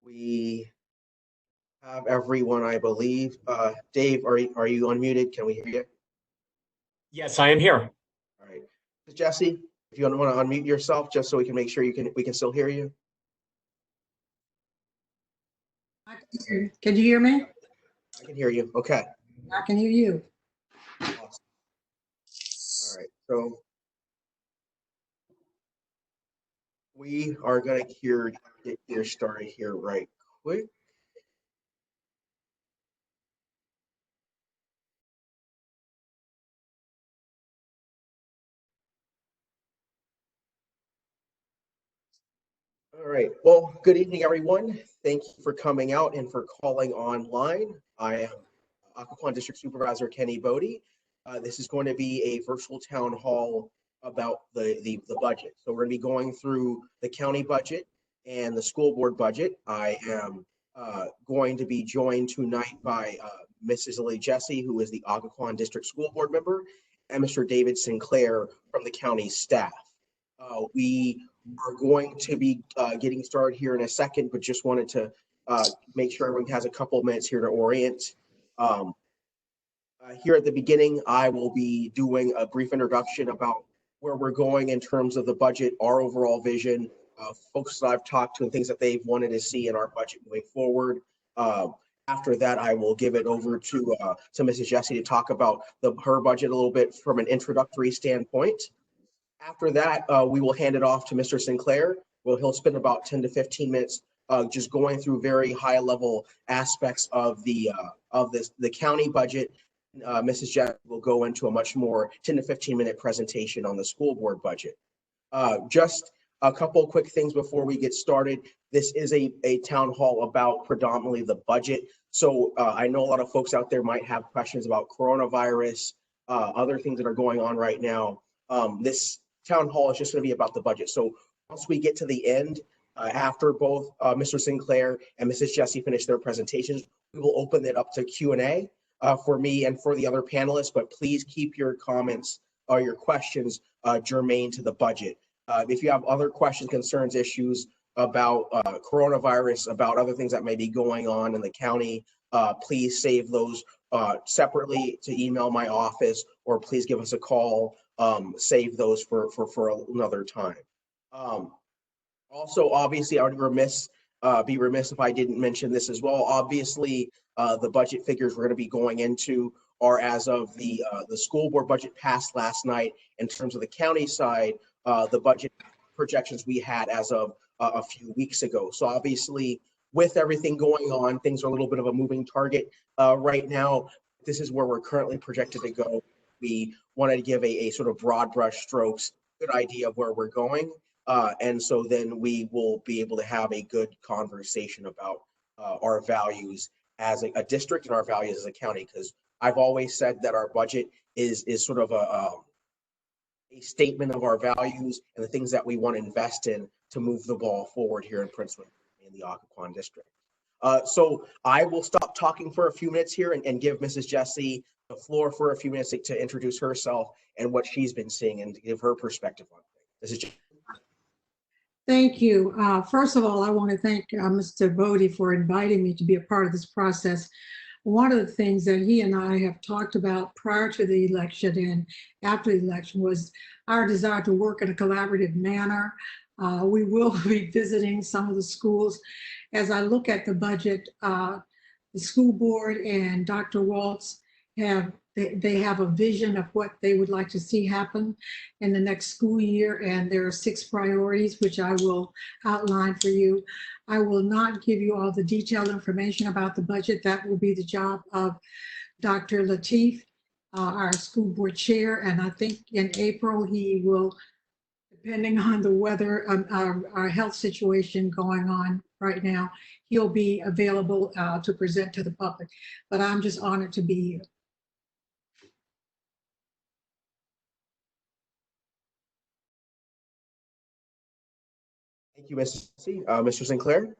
We have everyone, I believe. Dave, are you unmuted? Can we hear you? Yes, I am here. All right. Jessie, if you want to unmute yourself, just so we can make sure we can still hear you. Can you hear me? I can hear you. Okay. I can hear you. Awesome. All right. So we are going to get here started here right quick. All right. Well, good evening, everyone. Thank you for coming out and for calling online. I am Occoquan District Supervisor Kenny Boddye. This is going to be a virtual town hall about the budget. So we're going to be going through the county budget and the school board budget. I am going to be joined tonight by Mrs. Lillie Jessie, who is the Occoquan District School Board member, and Mr. David Sinclair from the county staff. We are going to be getting started here in a second, but just wanted to make sure everyone has a couple of minutes here to orient. Here at the beginning, I will be doing a brief introduction about where we're going in terms of the budget, our overall vision, folks that I've talked to and things that they've wanted to see in our budget moving forward. After that, I will give it over to Mrs. Jessie to talk about her budget a little bit from an introductory standpoint. After that, we will hand it off to Mr. Sinclair. He'll spend about 10 to 15 minutes just going through very high level aspects of the county budget. Mrs. Jessie will go into a much more 10 to 15 minute presentation on the school board budget. Just a couple of quick things before we get started. This is a town hall about predominantly the budget. So I know a lot of folks out there might have questions about coronavirus, other things that are going on right now. This town hall is just going to be about the budget. So once we get to the end, after both Mr. Sinclair and Mrs. Jessie finish their presentations, we will open it up to Q&A for me and for the other panelists, but please keep your comments or your questions germane to the budget. If you have other questions, concerns, issues about coronavirus, about other things that may be going on in the county, please save those separately to email my office, or please give us a call. Save those for another time. Also, obviously, I would be remiss if I didn't mention this as well. Obviously, the budget figures we're going to be going into are as of the school board budget passed last night. In terms of the county side, the budget projections we had as of a few weeks ago. So obviously, with everything going on, things are a little bit of a moving target right now. This is where we're currently projected to go. We wanted to give a sort of broad brush strokes, good idea of where we're going. And so then we will be able to have a good conversation about our values as a district and our values as a county, because I've always said that our budget is sort of a statement of our values and the things that we want to invest in to move the ball forward here in Prince William in the Occoquan district. So I will stop talking for a few minutes here and give Mrs. Jessie the floor for a few minutes to introduce herself and what she's been seeing and to give her perspective on things. Thank you. First of all, I want to thank Mr. Boddye for inviting me to be a part of this process. One of the things that he and I have talked about prior to the election and after the election was our desire to work in a collaborative manner. We will be visiting some of the schools. As I look at the budget, the school board and Dr. Waltz have a vision of what they would like to see happen in the next school year, and there are 6 priorities which I will outline for you. I will not give you all the detailed information about the budget. That will be the job of Dr. Lateef, our school board chair, and I think in April he will, depending on the weather, our health situation going on right now, he'll be available to present to the public. But I'm just honored to be here. Thank you, Ms. Jessie. Mr. Sinclair.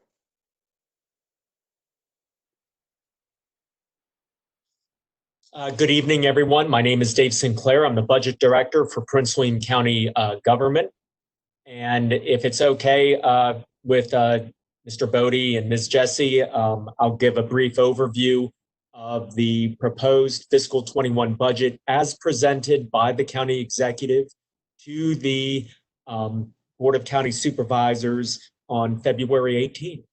Good evening, everyone. My name is Dave Sinclair. I'm the budget director for Prince William County government. And if it's okay with Mr. Boddye and Ms. Jessie. I'll give a brief overview of the proposed fiscal 21 budget as presented by the county executive to the Board of County Supervisors on February 18th.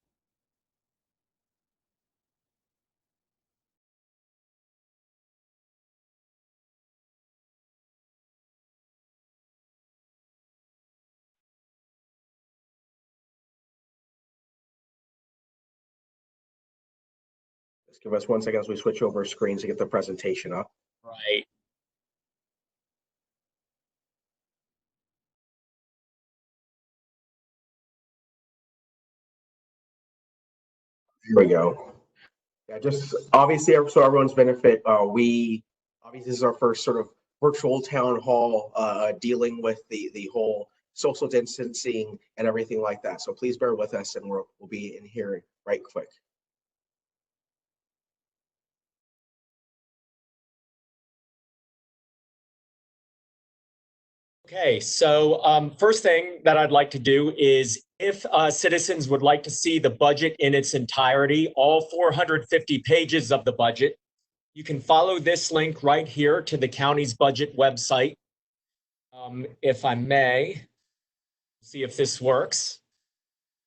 Just give us 1 second as we switch over screens to get the presentation up. Right. Here we go. Yeah, just obviously, so everyone's benefit, obviously this is our first sort of virtual town hall dealing with the whole social distancing and everything like that. So please bear with us, and we'll be in here right quick. Okay, so first thing that I'd like to do is if citizens would like to see the budget in its entirety, all 450 pages of the budget, you can follow this link right here to the county's budget website. If I may, see if this works.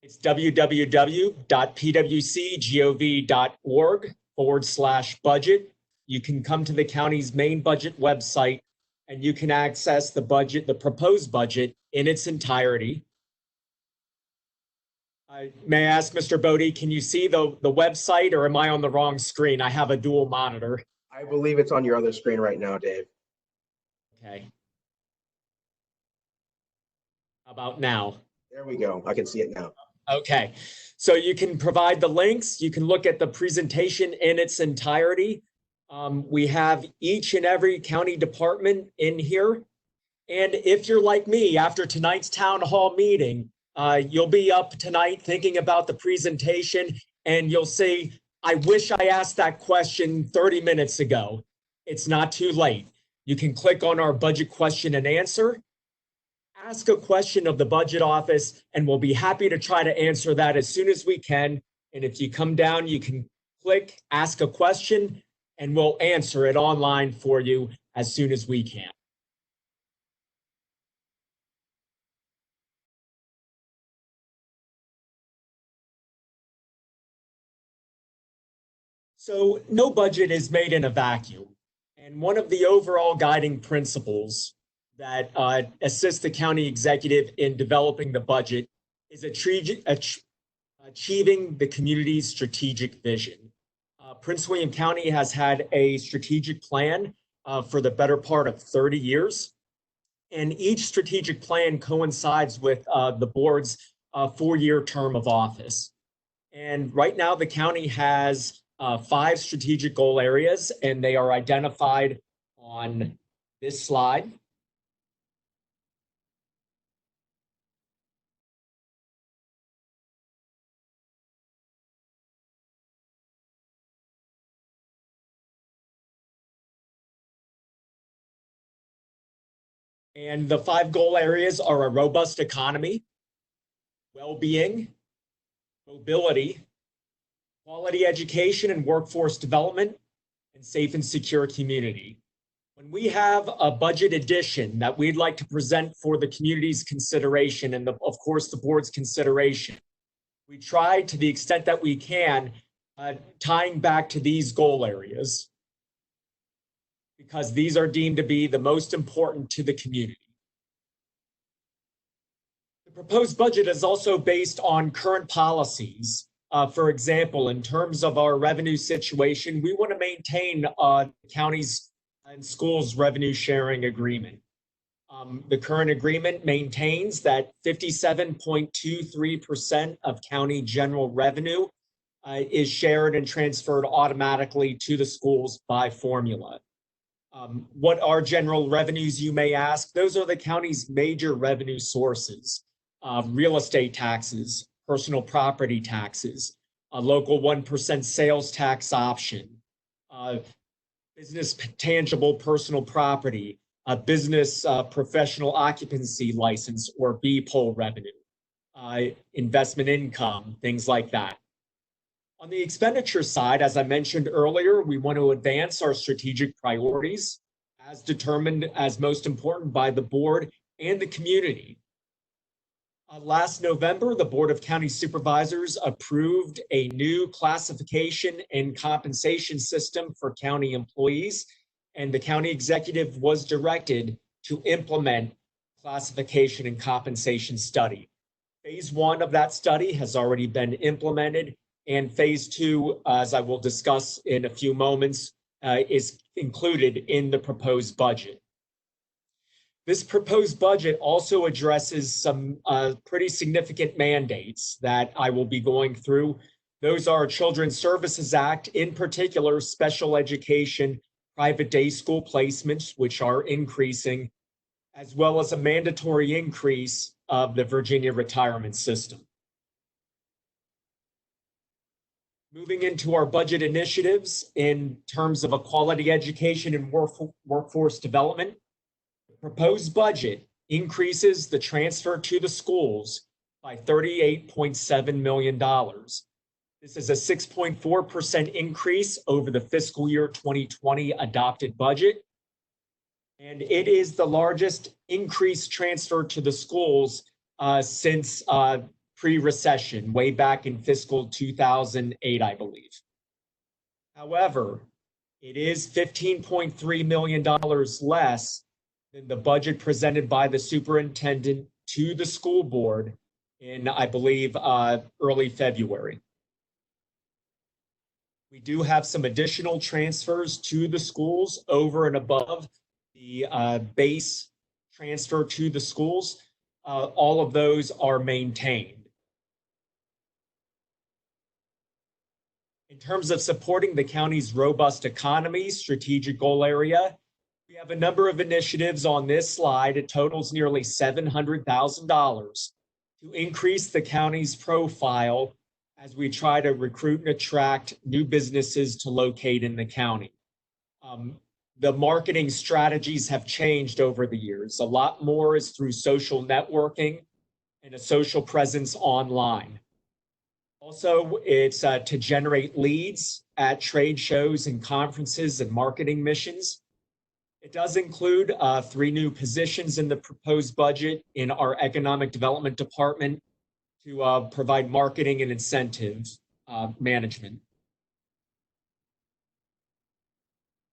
It's www.pwcgov.org/budget. You can come to the county's main budget website and you can access the budget, the proposed budget in its entirety. May I ask Mr. Boddye, can you see the website, or am I on the wrong screen? I have a dual monitor. I believe it's on your other screen right now, Dave. Okay. How about now? There we go. I can see it now. Okay. So you can provide the links. You can look at the presentation in its entirety. We have each and every county department in here. And if you're like me, after tonight's town hall meeting, you'll be up tonight thinking about the presentation and you'll say, I wish I asked that question 30 minutes ago. It's not too late. You can click on our budget question and answer, ask a question of the budget office, and we'll be happy to try to answer that as soon as we can. And if you come down, you can click ask a question and we'll answer it online for you as soon as we can. So no budget is made in a vacuum. And one of the overall guiding principles that assists the county executive in developing the budget is achieving the community's strategic vision. Prince William County has had a strategic plan for the better part of 30 years. And each strategic plan coincides with the board's 4-year term of office. And right now the county has 5 strategic goal areas, and they are identified on this slide. And the 5 goal areas are a robust economy, well-being, mobility, quality education and workforce development, and safe and secure community. When we have a budget addition that we'd like to present for the community's consideration and of course the board's consideration, we try to the extent that we can tying back to these goal areas, because these are deemed to be the most important to the community. The proposed budget is also based on current policies. For example, in terms of our revenue situation, we want to maintain the county's and schools' revenue sharing agreement. The current agreement maintains that 57.23% of county general revenue is shared and transferred automatically to the schools by formula. What are general revenues, you may ask? Those are the county's major revenue sources: real estate taxes, personal property taxes, a local 1% sales tax option, business tangible personal property, a business professional occupancy license or BPOL revenue, investment income, things like that. On the expenditure side, as I mentioned earlier, we want to advance our strategic priorities as determined as most important by the board and the community. Last November, the Board of County Supervisors approved a new classification and compensation system for county employees, and the county executive was directed to implement classification and compensation study. Phase 1 of that study has already been implemented, and phase 2, as I will discuss in a few moments, is included in the proposed budget. This proposed budget also addresses some pretty significant mandates that I will be going through. Those are Children's Services Act, in particular, special education, private day school placements, which are increasing, as well as a mandatory increase of the Virginia retirement system. Moving into our budget initiatives in terms of a quality education and workforce development, the proposed budget increases the transfer to the schools by $38.7 million. This is a 6.4% increase over the fiscal year 2020 adopted budget. And it is the largest increased transfer to the schools since pre-recession, way back in fiscal 2008, I believe. However, it is $15.3 million less than the budget presented by the superintendent to the school board in, I believe, early February. We do have some additional transfers to the schools over and above the base transfer to the schools. All of those are maintained. In terms of supporting the county's robust economy, strategic goal area, we have a number of initiatives on this slide. It totals nearly $700,000 to increase the county's profile as we try to recruit and attract new businesses to locate in the county. The marketing strategies have changed over the years. A lot more is through social networking and a social presence online. Also, it's to generate leads at trade shows and conferences and marketing missions. It does include 3 new positions in the proposed budget in our economic development department to provide marketing and incentives management.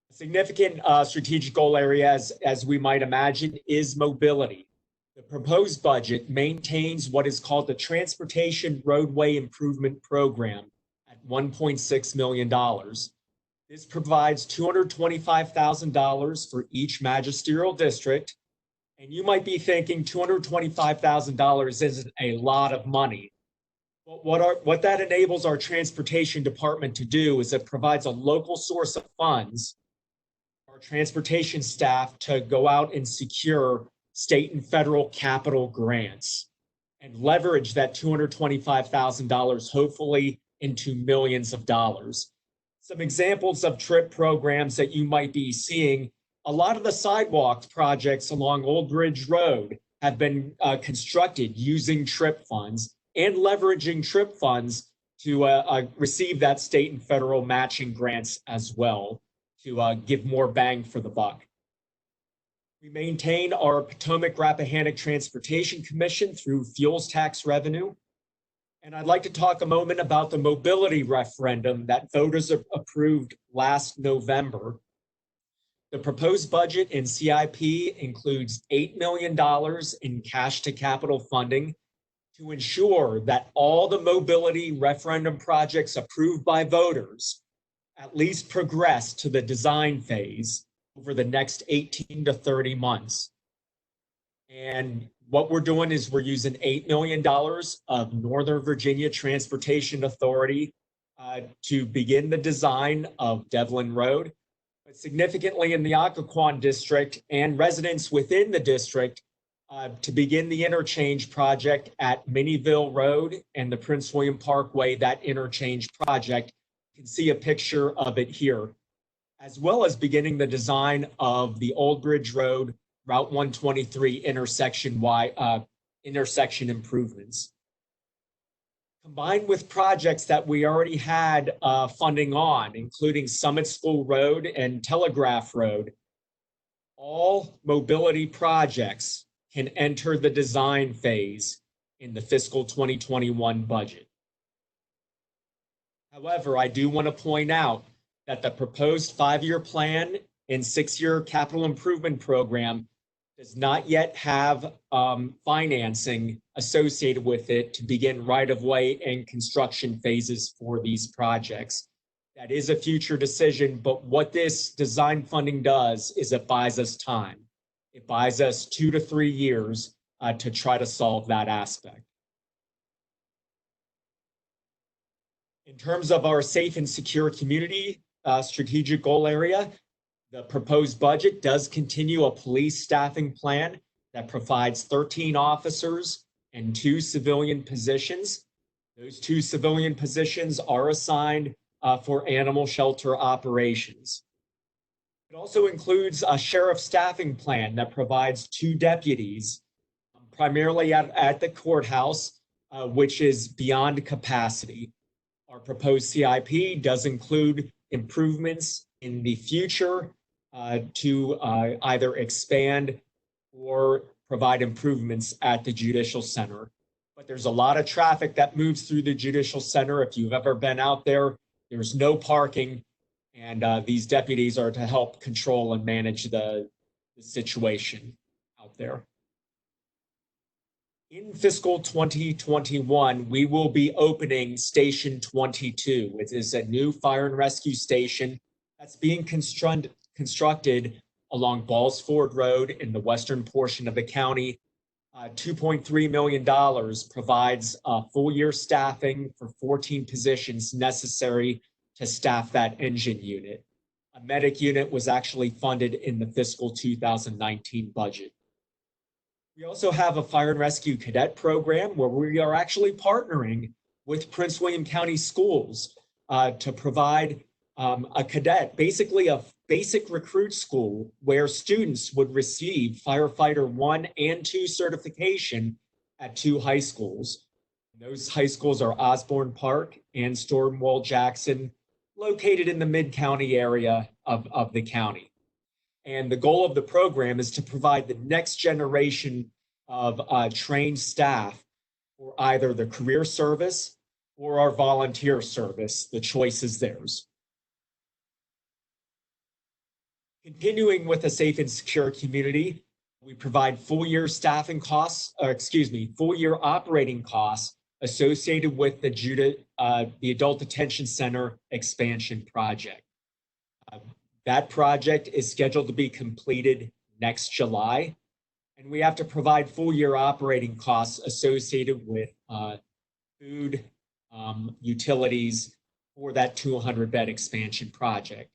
A significant strategic goal area, as we might imagine, is mobility. The proposed budget maintains what is called the Transportation Roadway Improvement Program at $1.6 million. This provides $225,000 for each magisterial district. And you might be thinking $225,000 isn't a lot of money. But what that enables our transportation department to do is it provides a local source of funds for our transportation staff to go out and secure state and federal capital grants and leverage that $225,000 hopefully into millions of dollars. Some examples of TRIP programs that you might be seeing: a lot of the sidewalk projects along Old Bridge Road have been constructed using TRIP funds and leveraging TRIP funds to receive that state and federal matching grants as well to give more bang for the buck. We maintain our Potomac-Rappahannock Transportation Commission through fuels tax revenue. And I'd like to talk a moment about the mobility referendum that voters approved last November. The proposed budget in CIP includes $8 million in cash to capital funding to ensure that all the mobility referendum projects approved by voters at least progress to the design phase over the next 18 to 30 months. And what we're doing is we're using $8 million of Northern Virginia Transportation Authority to begin the design of Devlin Road. But significantly in the Occoquan district and residents within the district to begin the interchange project at Minnieville Road and the Prince William Parkway, that interchange project. You can see a picture of it here, as well as beginning the design of the Old Bridge Road Route 123 intersection improvements. Combined with projects that we already had funding on, including Summit School Road and Telegraph Road, all mobility projects can enter the design phase in the fiscal 2021 budget. However, I do want to point out that the proposed 5-year plan and 6-year capital improvement program does not yet have financing associated with it to begin right-of-way and construction phases for these projects. That is a future decision, but what this design funding does is it buys us time. It buys us 2 to 3 years to try to solve that aspect. In terms of our safe and secure community strategic goal area, the proposed budget does continue a police staffing plan that provides 13 officers and 2 civilian positions. Those 2 civilian positions are assigned for animal shelter operations. It also includes a sheriff staffing plan that provides 2 deputies, primarily at the courthouse, which is beyond capacity. Our proposed CIP does include improvements in the future to either expand or provide improvements at the Judicial Center. But there's a lot of traffic that moves through the Judicial Center. If you've ever been out there, there's no parking, and these deputies are to help control and manage the situation out there. In fiscal 2021, we will be opening Station 22, which is a new fire and rescue station that's being constructed along Ballsford Road in the western portion of the county. $2.3 million provides full-year staffing for 14 positions necessary to staff that engine unit. A medic unit was actually funded in the fiscal 2019 budget. We also have a fire and rescue cadet program where we are actually partnering with Prince William County Schools to provide a cadet, basically a basic recruit school where students would receive firefighter 1 and 2 certification at 2 high schools. Those high schools are Osborne Park and Stormwall Jackson, located in the mid-county area of the county. And the goal of the program is to provide the next generation of trained staff for either the career service or our volunteer service. The choice is theirs. Continuing with a safe and secure community, we provide full-year staffing costs, full-year operating costs associated with the Adult Detention Center expansion project. That project is scheduled to be completed next July, and we have to provide full-year operating costs associated with food, utilities for that 200-bed expansion project.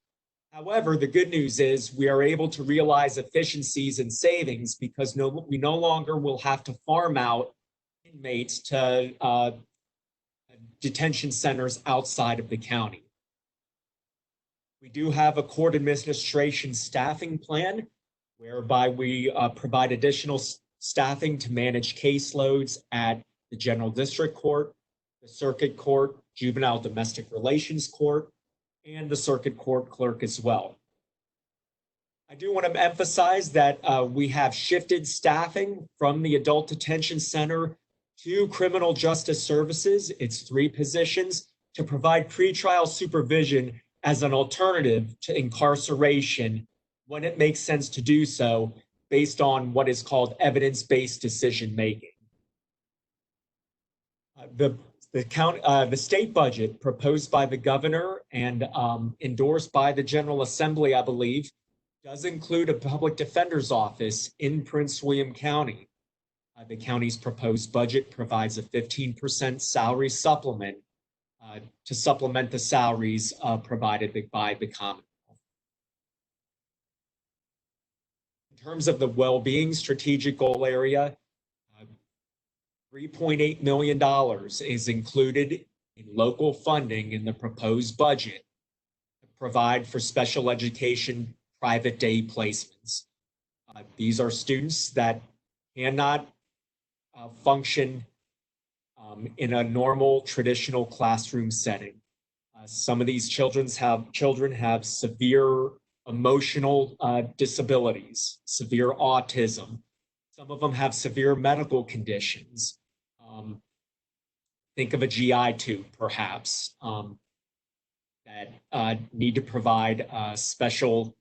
However, the good news is we are able to realize efficiencies and savings because we no longer will have to farm out inmates to detention centers outside of the county. We do have a court administration staffing plan whereby we provide additional staffing to manage caseloads at the General District Court, the Circuit Court, Juvenile Domestic Relations Court, and the Circuit Court Clerk as well. I do want to emphasize that we have shifted staffing from the Adult Detention Center to Criminal Justice Services. It's 3 positions to provide pretrial supervision as an alternative to incarceration when it makes sense to do so based on what is called evidence-based decision-making. The state budget proposed by the governor and endorsed by the General Assembly, I believe, does include a public defender's office in Prince William County. The county's proposed budget provides a 15% salary supplement to supplement the salaries provided by the Commonwealth. In terms of the well-being strategic goal area, $3.8 million is included in local funding in the proposed budget to provide for special education private day placements. These are students that cannot function in a normal traditional classroom setting. Some of these children have severe emotional disabilities, severe autism. Some of them have severe medical conditions. Think of a GI tube, perhaps, that need to provide special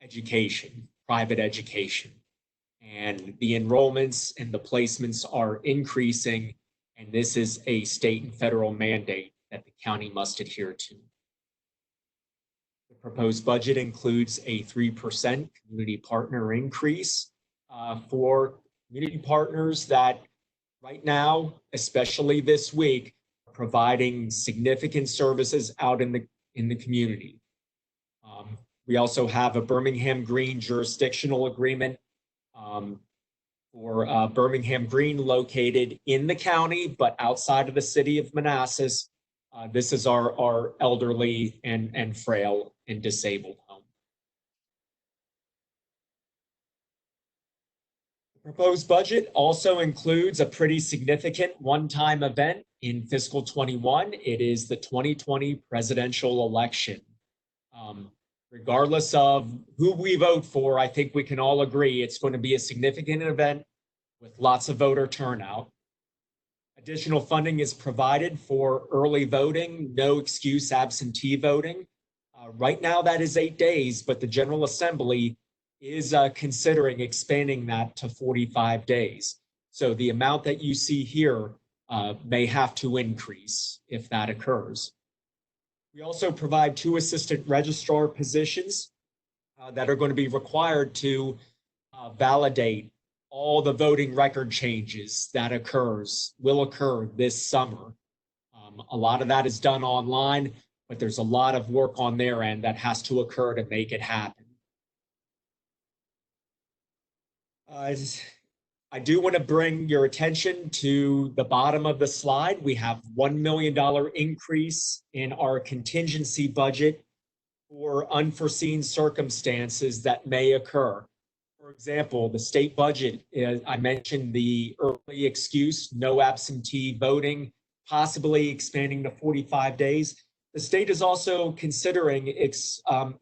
education, private education. And the enrollments and the placements are increasing, and this is a state and federal mandate that the county must adhere to. The proposed budget includes a 3% community partner increase for community partners that right now, especially this week, are providing significant services out in the community. We also have a Birmingham Green jurisdictional agreement for Birmingham Green located in the county, but outside of the city of Manassas. This is our elderly and frail and disabled home. The proposed budget also includes a pretty significant one-time event in fiscal 21. It is the 2020 presidential election. Regardless of who we vote for, I think we can all agree it's going to be a significant event with lots of voter turnout. Additional funding is provided for early voting, no excuse absentee voting. Right now that is 8 days, but the General Assembly is considering expanding that to 45 days. So the amount that you see here may have to increase if that occurs. We also provide 2 assistant registrar positions that are going to be required to validate all the voting record changes that will occur this summer. A lot of that is done online, but there's a lot of work on their end that has to occur to make it happen. I do want to bring your attention to the bottom of the slide. We have $1 million increase in our contingency budget for unforeseen circumstances that may occur. For example, the state budget, I mentioned the early excuse, no absentee voting, possibly expanding to 45 days. The state is also considering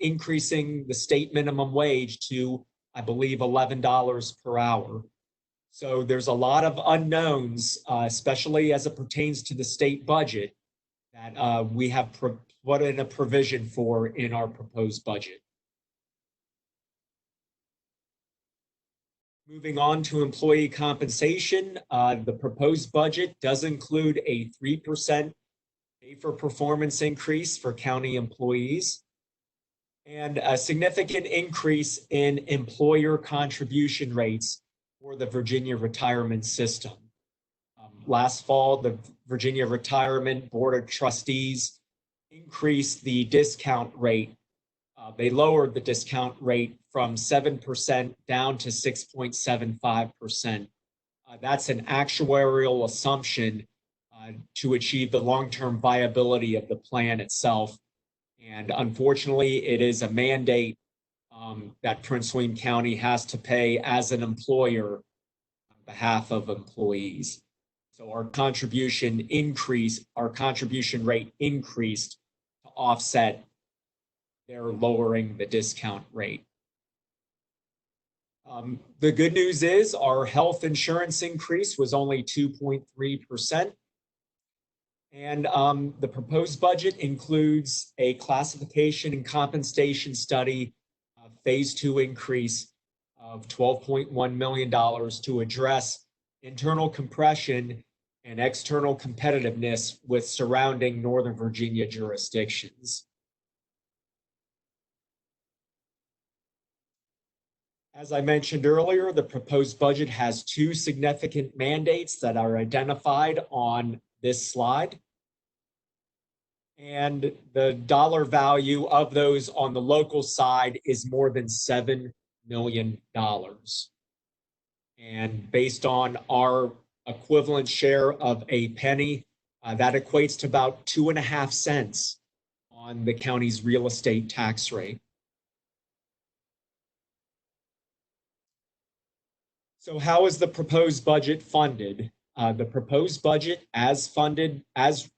increasing the state minimum wage to, I believe, $11 per hour. So there's a lot of unknowns, especially as it pertains to the state budget, that we have put in a provision for in our proposed budget. Moving on to employee compensation, the proposed budget does include a 3% pay for performance increase for county employees and a significant increase in employer contribution rates for the Virginia retirement system. Last fall, the Virginia Retirement Board of Trustees increased the discount rate. They lowered the discount rate from 7% down to 6.75%. That's an actuarial assumption to achieve the long-term viability of the plan itself. And unfortunately, it is a mandate that Prince William County has to pay as an employer on behalf of employees. So our contribution rate increased to offset their lowering the discount rate. The good news is our health insurance increase was only 2.3%. And the proposed budget includes a classification and compensation study, phase 2 increase of $12.1 million to address internal compression and external competitiveness with surrounding Northern Virginia jurisdictions. As I mentioned earlier, the proposed budget has 2 significant mandates that are identified on this slide. And the dollar value of those on the local side is more than $7 million. And based on our equivalent share of a penny, that equates to about 2.5 cents on the county's real estate tax rate. So how is the proposed budget funded? the proposed budget as funded, as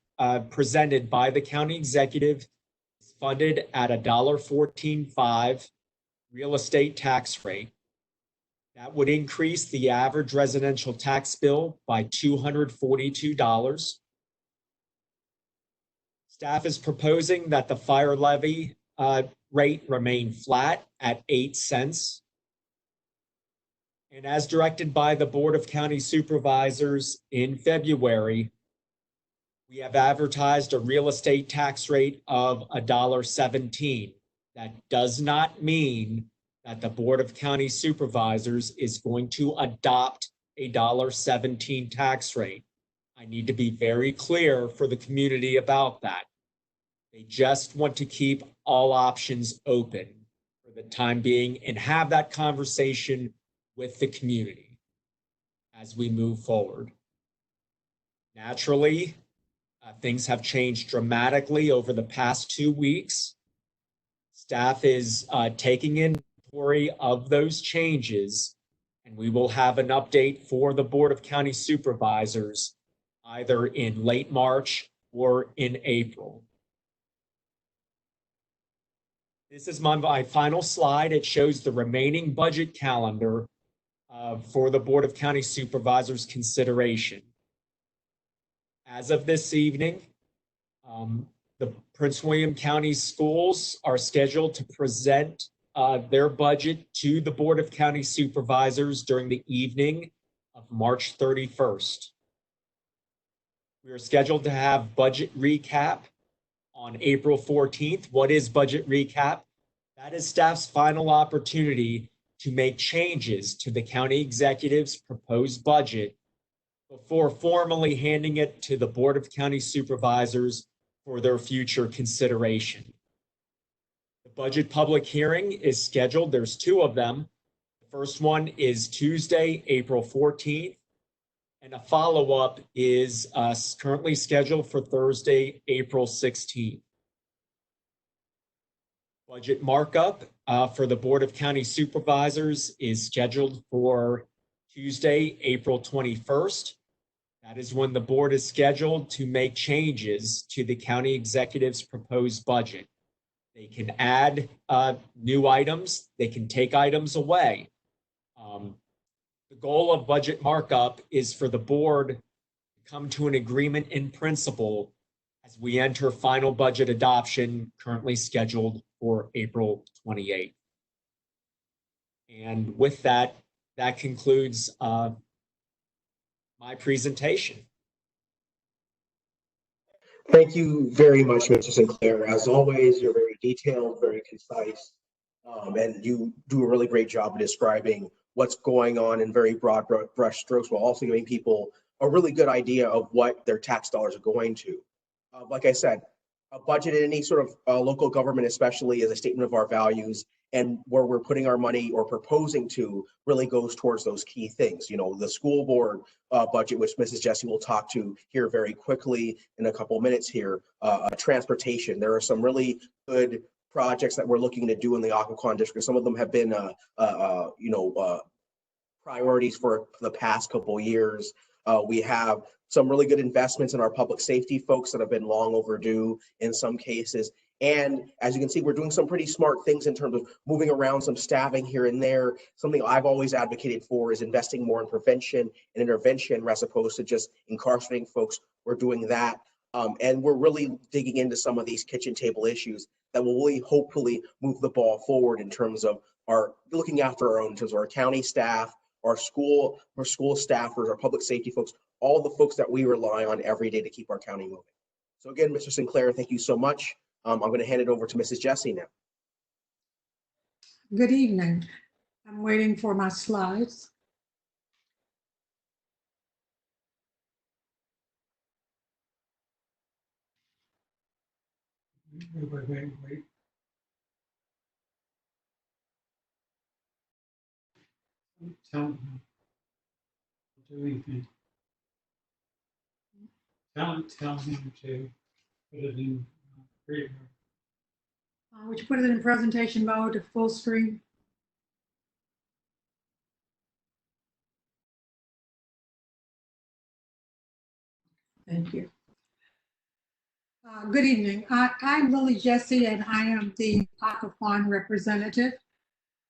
presented by the county executive, is funded at $1.145 real estate tax rate. That would increase the average residential tax bill by $242. Staff is proposing that the fire levy rate remain flat at 8 cents. And as directed by the Board of County Supervisors in February, we have advertised a real estate tax rate of $1.17. That does not mean that the Board of County Supervisors is going to adopt a $1.17 tax rate. I need to be very clear for the community about that. They just want to keep all options open for the time being and have that conversation with the community as we move forward. Naturally, things have changed dramatically over the past 2 weeks. Staff is taking inventory of those changes, and we will have an update for the Board of County Supervisors either in late March or in April. This is my final slide. It shows the remaining budget calendar for the Board of County Supervisors consideration. As of this evening, the Prince William County Schools are scheduled to present their budget to the Board of County Supervisors during the evening of March 31st. We are scheduled to have budget recap on April 14th. What is budget recap? That is staff's final opportunity to make changes to the county executive's proposed budget before formally handing it to the Board of County Supervisors for their future consideration. The budget public hearing is scheduled. There's 2 of them. The first one is Tuesday, April 14th, and a follow-up is currently scheduled for Thursday, April 16th. Budget markup for the Board of County Supervisors is scheduled for Tuesday, April 21st. That is when the board is scheduled to make changes to the county executive's proposed budget. They can add new items. They can take items away. The goal of budget markup is for the board to come to an agreement in principle as we enter final budget adoption, currently scheduled for April 28th. And with that, that concludes my presentation. Thank you very much, Mr. Sinclair. As always, you're very detailed, very concise, and you do a really great job of describing what's going on in very broad brush strokes, while also giving people a really good idea of what their tax dollars are going to. Like I said, a budget in any sort of local government especially is a statement of our values, and where we're putting our money or proposing to really goes towards those key things. You know, the school board budget, which Mrs. Jessie will talk to here very quickly in a couple of minutes here, transportation. There are some really good projects that we're looking to do in the Occoquan district. Some of them have been, priorities for the past couple of years. We have some really good investments in our public safety folks that have been long overdue in some cases. And as you can see, we're doing some pretty smart things in terms of moving around some staffing here and there. Something I've always advocated for is investing more in prevention and intervention as opposed to just incarcerating folks. We're doing that. And we're really digging into some of these kitchen table issues that will really hopefully move the ball forward in terms of our looking after our own, in terms of our county staff, our school staffers, our public safety folks, all the folks that we rely on every day to keep our county moving. So again, Mr. Sinclair, thank you so much. I'm going to hand it over to Mrs. Jessie now. Good evening. I'm waiting for my slides. Wait. Tell him to do anything. Tell him to put it in preview. Would you put it in presentation mode to full screen? Thank you. Good evening. I'm Lillie Jessie, and I am the Occoquan representative.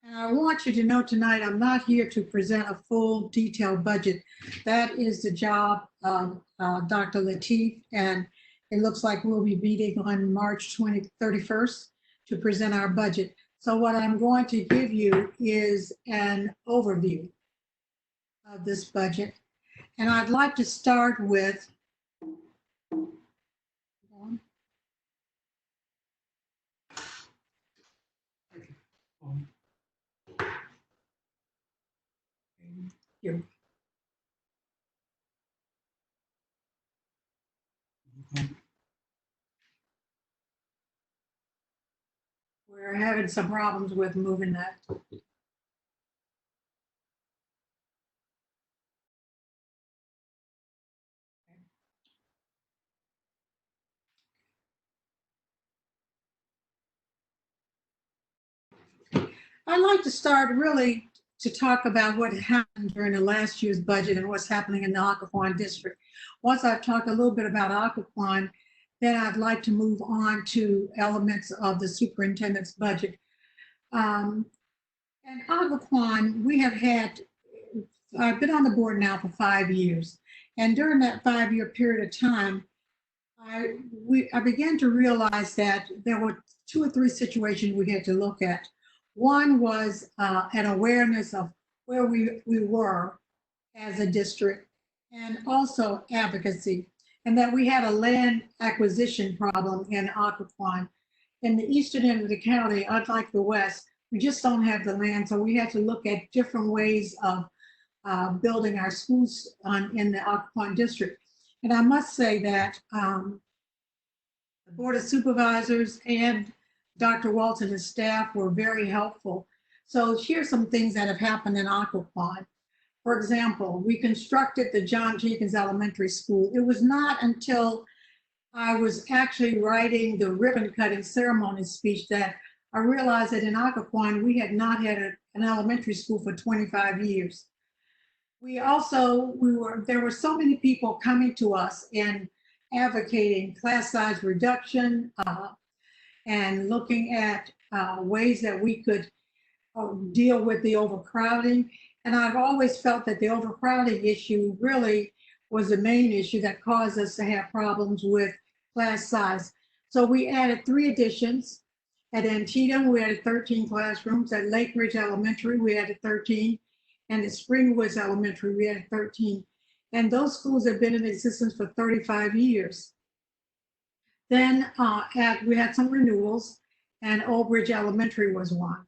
And I want you to know tonight, I'm not here to present a full detailed budget. That is the job of Dr. Lateef, and it looks like we'll be meeting on March 31st to present our budget. So what I'm going to give you is an overview of this budget. And I'd like to start with here. We're having some problems with moving that. I'd like to start really to talk about what happened during the last year's budget and what's happening in the Occoquan district. Once I've talked a little bit about Occoquan, then I'd like to move on to elements of the superintendent's budget. And Occoquan, I've been on the board now for 5 years. And during that 5-year period of time, I began to realize that there were 2 or 3 situations we had to look at. One was an awareness of where we were as a district, and also advocacy, and that we had a land acquisition problem in Occoquan. In the eastern end of the county, unlike the west, we just don't have the land, so we had to look at different ways of building our schools in the Occoquan district. And I must say that the Board of Supervisors and Dr. Walton and his staff were very helpful. So here's some things that have happened in Occoquan. For example, we constructed the John Jenkins Elementary School. It was not until I was actually writing the ribbon cutting ceremony speech that I realized that in Occoquan, we had not had an elementary school for 25 years. There were so many people coming to us and advocating class size reduction, and looking at ways that we could deal with the overcrowding. And I've always felt that the overcrowding issue really was the main issue that caused us to have problems with class size. So we added 3 additions. At Antietam, we added 13 classrooms. At Lake Ridge Elementary, we added 13. And at Springwoods Elementary, we added 13. And those schools have been in existence for 35 years. Then we had some renewals, and Old Bridge Elementary was one.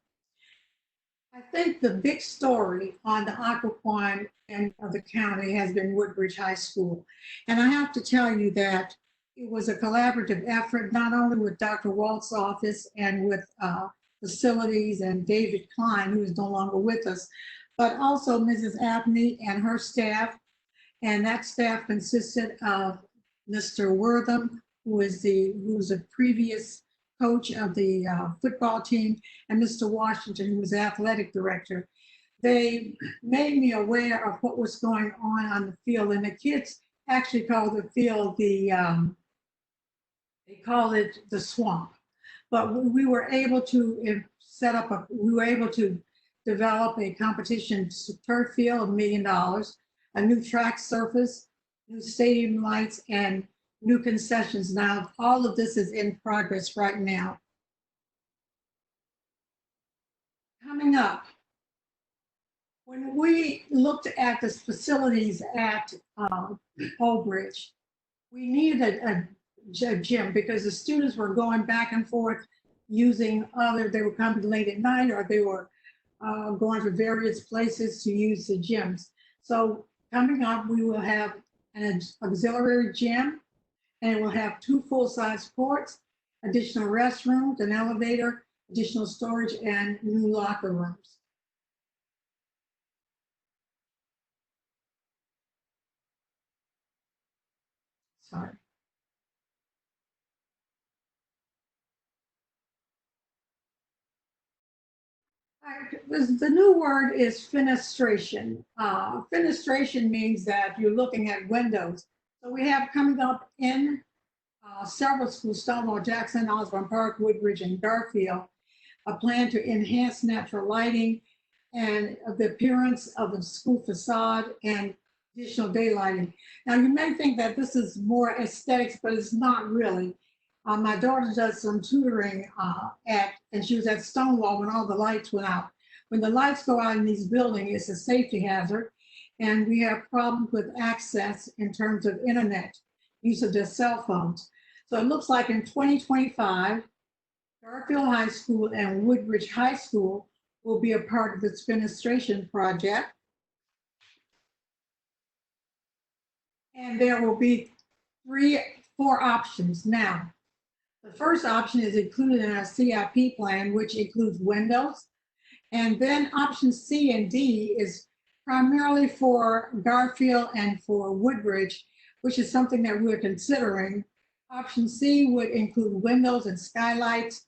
I think the big story on the Occoquan end of the county has been Woodbridge High School. And I have to tell you that it was a collaborative effort, not only with Dr. Walt's office and with facilities and David Klein, who is no longer with us, but also Mrs. Abney and her staff. And that staff consisted of Mr. Wortham, who's a previous coach of the football team, and Mr. Washington, who was the athletic director. They made me aware of what was going on the field, and the kids actually called the field they called it the swamp. But we were able to develop a competition turf field, $1 million, a new track surface, new stadium lights, and new concessions. Now, all of this is in progress right now. Coming up, when we looked at the facilities at Old Bridge, we needed a gym because the students were going back and forth using they were coming late at night, or they were going to various places to use the gyms. So coming up, we will have an auxiliary gym, and it will have 2 full-size courts, additional restrooms, an elevator, additional storage, and new locker rooms. Sorry. The new word is fenestration. Fenestration means that you're looking at windows. So we have coming up in several schools, Stonewall, Jackson, Osborne Park, Woodbridge, and Garfield, a plan to enhance natural lighting and the appearance of the school facade and additional daylighting. Now, you may think that this is more aesthetics, but it's not really. My daughter does some tutoring and she was at Stonewall when all the lights went out. When the lights go out in these buildings, it's a safety hazard. And we have problems with access in terms of internet, use of their cell phones. So it looks like in 2025, Garfield High School and Woodbridge High School will be a part of this fenestration project. And there will be 4 options. Now, the first option is included in our CIP plan, which includes windows. And then option C and D is primarily for Garfield and for Woodbridge, which is something that we're considering. Option C would include windows and skylights,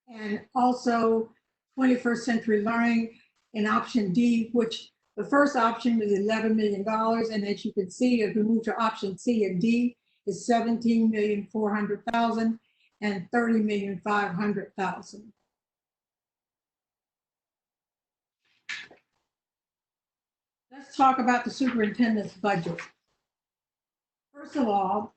and also 21st century learning. And option D, which the first option is $11 million. And as you can see, if we move to option C and D, is $17,400,000 and $30,500,000. Let's talk about the superintendent's budget. First of all,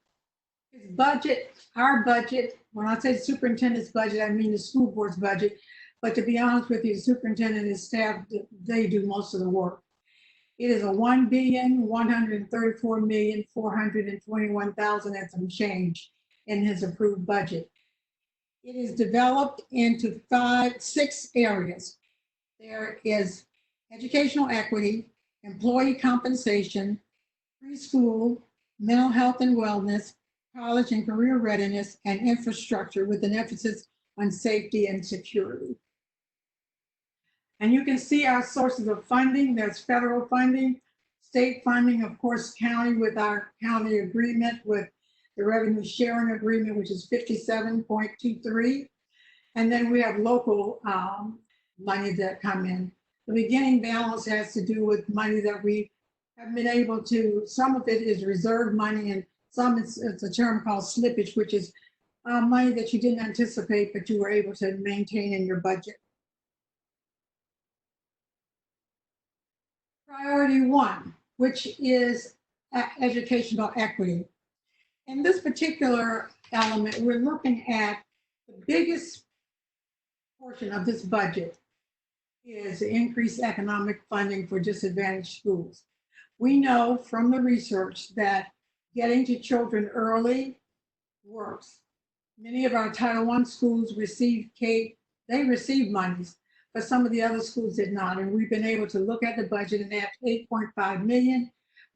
his budget, our budget, when I say superintendent's budget, I mean the school board's budget. But to be honest with you, the superintendent and his staff, they do most of the work. It is a $1,134,421,000 and some change in his approved budget. It is developed into 6 areas. There is educational equity, employee compensation, preschool, mental health and wellness, college and career readiness, and infrastructure with an emphasis on safety and security. And you can see our sources of funding. There's federal funding, state funding, of course, county with our county agreement with the revenue sharing agreement, which is 57.23. And then we have local money that come in. The beginning balance has to do with money that we have been able to, some of it is reserve money and some it's a term called slippage, which is money that you didn't anticipate, but you were able to maintain in your budget. Priority 1, which is educational equity. In this particular element, we're looking at the biggest portion of this budget is increased economic funding for disadvantaged schools. We know from the research that getting to children early works. Many of our Title I schools received they received monies, but some of the other schools did not. And we've been able to look at the budget and add $8.5 million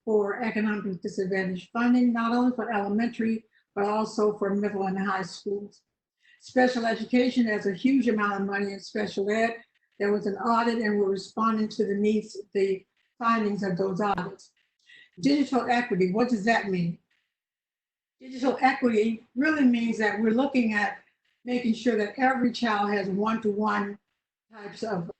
for economic disadvantaged funding, not only for elementary, but also for middle and high schools. Special education has a huge amount of money in special ed. There was an audit and we're responding to the needs, the findings of those audits. Digital equity, what does that mean? Digital equity really means that we're looking at making sure that every child has one-to-one types of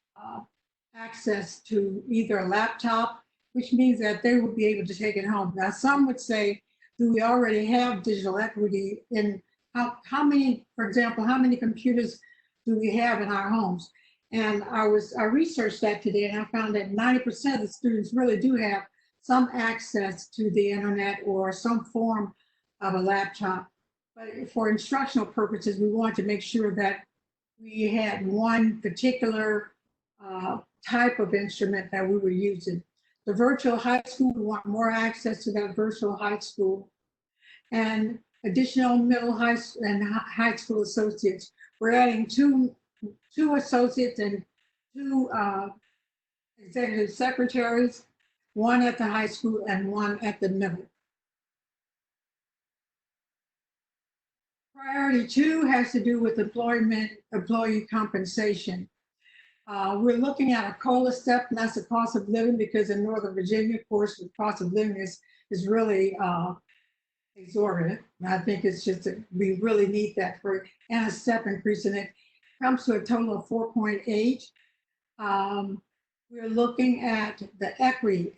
access to either a laptop, which means that they will be able to take it home. Now, some would say, do we already have digital equity in how many, for example, how many computers do we have in our homes? And I researched that today and I found that 90% of the students really do have some access to the internet or some form of a laptop. But for instructional purposes, we want to make sure that we had one particular type of instrument that we were using. The virtual high school, we want more access to that virtual high school. And additional middle high and high school associates. We're adding two associates and 2 executive secretaries, 1 at the high school and 1 at the middle. Priority 2 has to do with employee compensation. We're looking at a COLA step, and that's the cost of living, because in Northern Virginia, of course, the cost of living is really exorbitant. And I think it's just we really need that and a step increase in it. Comes to a total of 4.8. We're looking at the equity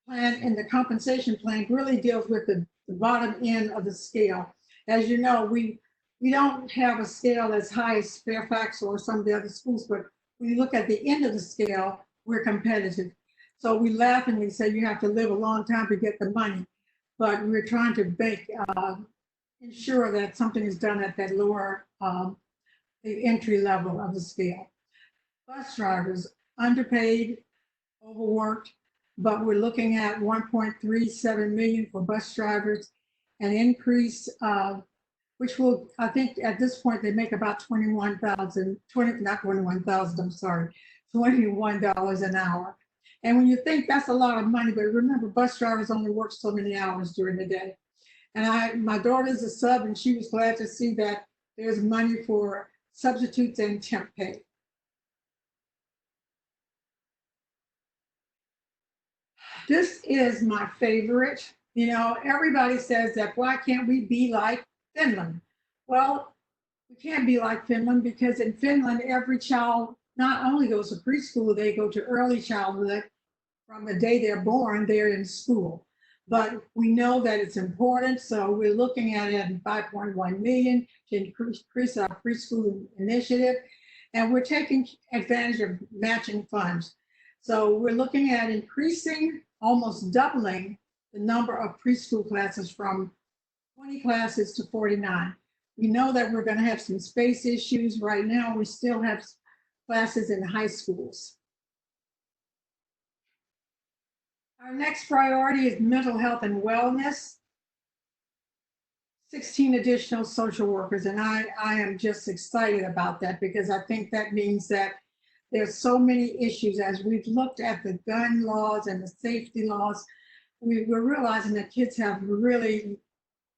plan and the compensation plan really deals with the bottom end of the scale. As you know, we don't have a scale as high as Fairfax or some of the other schools, but when you look at the end of the scale, we're competitive. So we laughingly say you have to live a long time to get the money, but we're trying to ensure that something is done at that lower, the entry level of the scale. Bus drivers, underpaid, overworked, but we're looking at 1.37 million for bus drivers, an increase which will, I think at this point, they make about $21 an hour. And when you think that's a lot of money, but remember, bus drivers only work so many hours during the day. And my daughter's a sub, and she was glad to see that there's money for substitutes and temp pay. This is my favorite. You know, everybody says that, why can't we be like Finland? Well, we can't be like Finland because in Finland, every child not only goes to preschool, they go to early childhood. From the day they're born, they're in school. But we know that it's important, so we're looking at it at 5.1 million to increase our preschool initiative, and we're taking advantage of matching funds. So we're looking at increasing, almost doubling the number of preschool classes from 20 classes to 49. We know that we're going to have some space issues. Right now, we still have classes in high schools. Our next priority is mental health and wellness. 16 additional social workers, and I am just excited about that because I think that means that there's so many issues. As we've looked at the gun laws and the safety laws, we're realizing that kids have really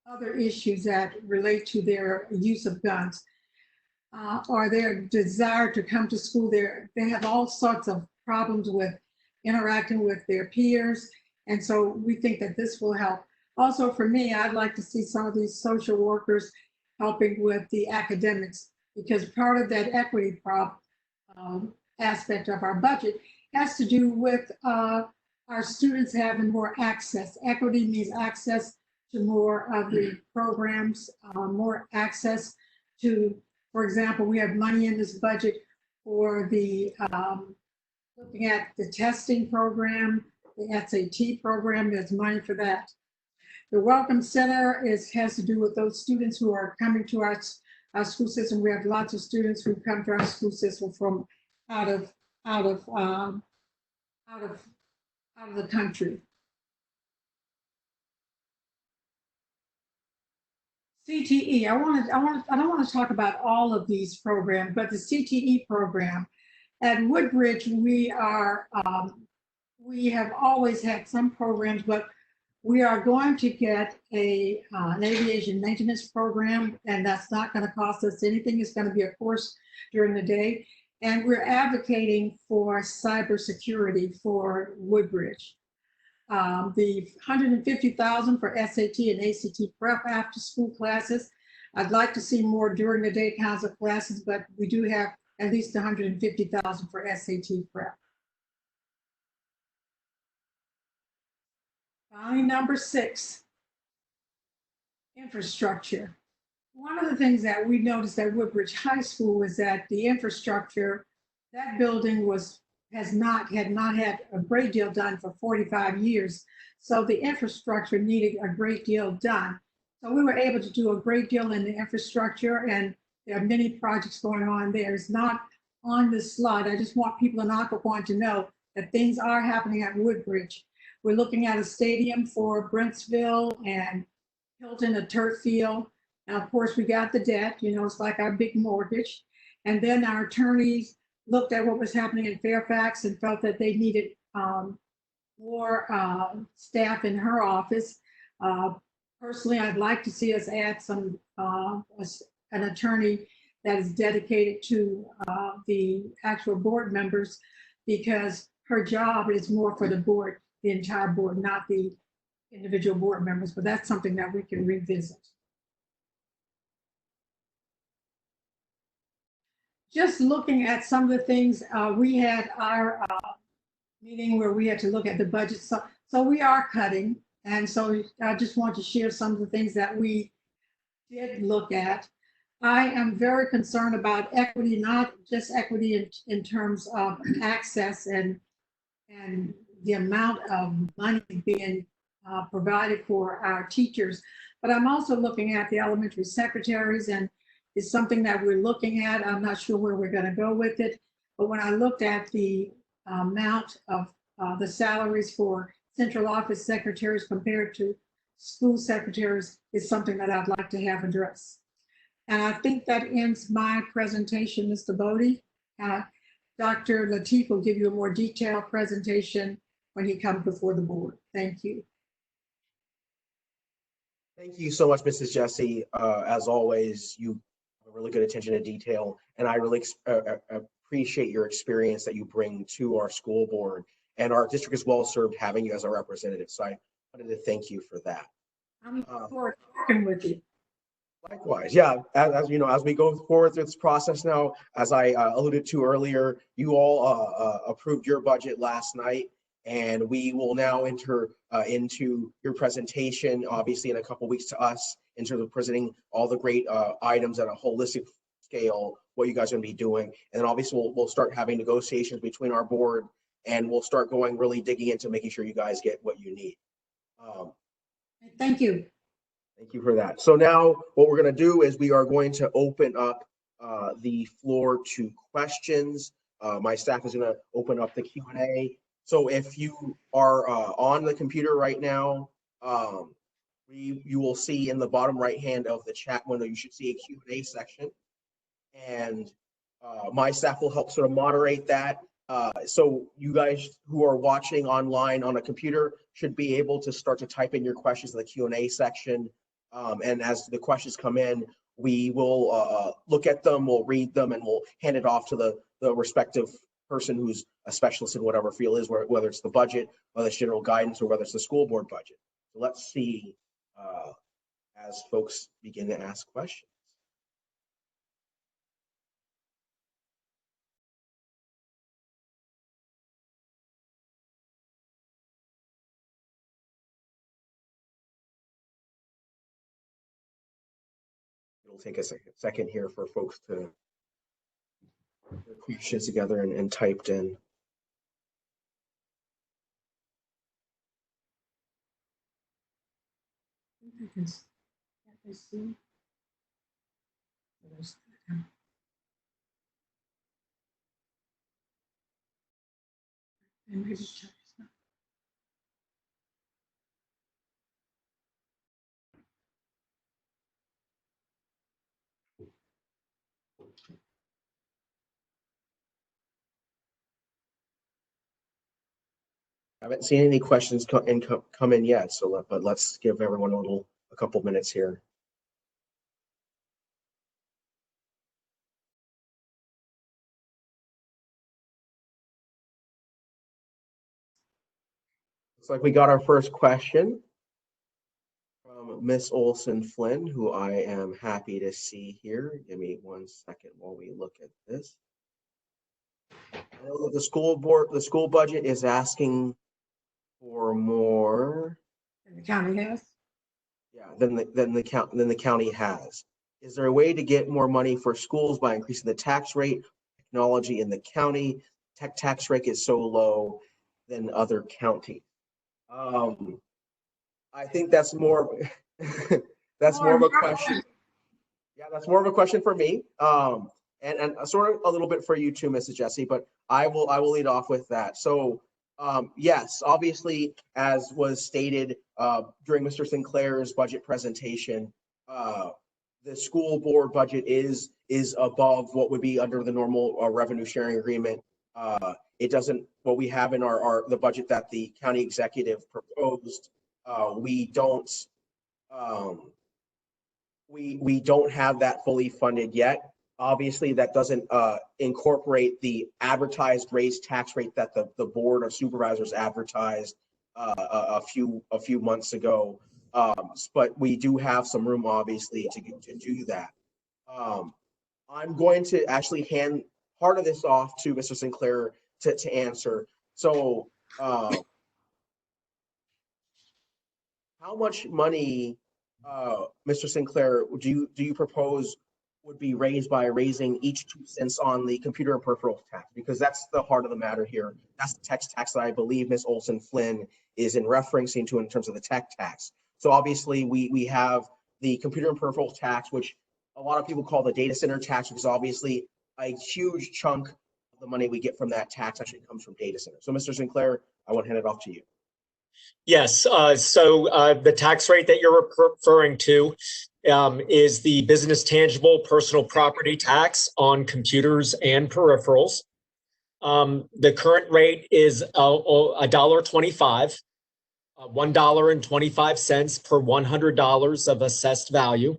other issues that relate to their use of guns or their desire to come to school. They have all sorts of problems with interacting with their peers. And so we think that this will help. Also for me, I'd like to see some of these social workers helping with the academics, because part of that equity aspect of our budget has to do with our students having more access. Equity means access to more of the programs, more access to, for example, we have money in this budget for the looking at the testing program, the SAT program, there's money for that. The Welcome Center has to do with those students who are coming to our school system. We have lots of students who come to our school system from out of the country. CTE, I don't want to talk about all of these programs, but the CTE program at Woodbridge, we have always had some programs, but we are going to get an aviation maintenance program, and that's not going to cost us anything. It's going to be a course during the day, and we're advocating for cybersecurity for Woodbridge. The $150,000 for SAT and ACT prep after school classes. I'd like to see more during the day kinds of classes, but we do have at least $150,000 for SAT prep. Finally, number 6, infrastructure. One of the things that we noticed at Woodbridge High School is that the infrastructure, that building had not had a great deal done for 45 years. So the infrastructure needed a great deal done. So we were able to do a great deal in the infrastructure, and there are many projects going on there. It's not on this slide. I just want people in Occoquan to know that things are happening at Woodbridge. We're looking at a stadium for Brentsville and Hilton, a turf field. And of course, we got the debt, you know, it's like our big mortgage. And then our attorneys looked at what was happening in Fairfax and felt that they needed more staff in her office. Personally, I'd like to see us add some an attorney that is dedicated to the actual board members, because her job is more for the board, the entire board, not the individual board members, but that's something that we can revisit. Just looking at some of the things, we had our meeting where we had to look at the budget. So So we are cutting. And so I just want to share some of the things that we did look at. I am very concerned about equity, not just equity in terms of access and the amount of money being provided for our teachers, but I'm also looking at the elementary secretaries, and it's something that we're looking at. I'm not sure where we're going to go with it, but when I looked at the amount of the salaries for central office secretaries compared to school secretaries, is something that I'd like to have addressed. And I think that ends my presentation, Mr. Boddye. Dr. Lateef will give you a more detailed presentation when he comes before the board. Thank you. Thank you so much, Mrs. Jessie. As always, you have really good attention to detail, and I really appreciate your experience that you bring to our school board. And our district is well served having you as a representative. So I wanted to thank you for that. I'm looking forward to working with you. Likewise, yeah. As you know, as we go forward through this process now, as I alluded to earlier, you all approved your budget last night, and we will now enter into your presentation, obviously in a couple weeks to us, in terms of presenting all the great items at a holistic scale, what you guys are going to be doing. And then obviously we'll start having negotiations between our board, and we'll start going really digging into making sure you guys get what you need. Thank you. Thank you for that. So now what we're going to do is we are going to open up the floor to questions. My staff is going to open up the Q&A. So if you are on the computer right now, you will see in the bottom right hand of the chat window, you should see a Q&A section. And my staff will help sort of moderate that. So you guys who are watching online on a computer should be able to start to type in your questions in the Q&A section. And as the questions come in, we will look at them, we'll read them, and we'll hand it off to the respective person who's a specialist in whatever field is, whether it's the budget, whether it's general guidance, or whether it's the school board budget. So let's see as folks begin to ask questions. It'll take a second here for folks to get their questions together and typed in. I haven't seen any questions come in yet, so but let's give everyone a couple minutes here. Looks like we got our first question from Miss Olson Flynn, who I am happy to see here. Give me 1 second while we look at this. I know that the school budget is asking for more. And the county has? Yeah, than the county has. Is there a way to get more money for schools by increasing the tax rate, technology in the county? Tax rate is so low than other counties. I think that's more that's more of a question. Yeah, that's more of a question for me. And sort of a little bit for you too, Mrs. Jessie, but I will lead off with that. So yes, obviously, as was stated during Mr. Sinclair's budget presentation, the school board budget is above what would be under the normal revenue sharing agreement. It doesn't, what we have in the budget that the county executive proposed, we don't have that fully funded yet. Obviously, that doesn't incorporate the advertised raised tax rate that the board of supervisors advertised a few months ago. But we do have some room, obviously, to do that. I'm going to actually hand part of this off to Mr. Sinclair to answer. So how much money, Mr. Sinclair, do you propose would be raised by raising each 2 cents on the computer and peripheral tax? Because that's the heart of the matter here. That's the tech tax that I believe Ms. Olson Flynn is in referencing to in terms of the tech tax. So obviously we have the computer and peripheral tax, which a lot of people call the data center tax, because obviously a huge chunk of the money we get from that tax actually comes from data centers. So Mr. Sinclair, I want to hand it off to you. Yes, the tax rate that you're referring to is the business tangible personal property tax on computers and peripherals. The current rate is $1.25, $1.25 per $100 of assessed value.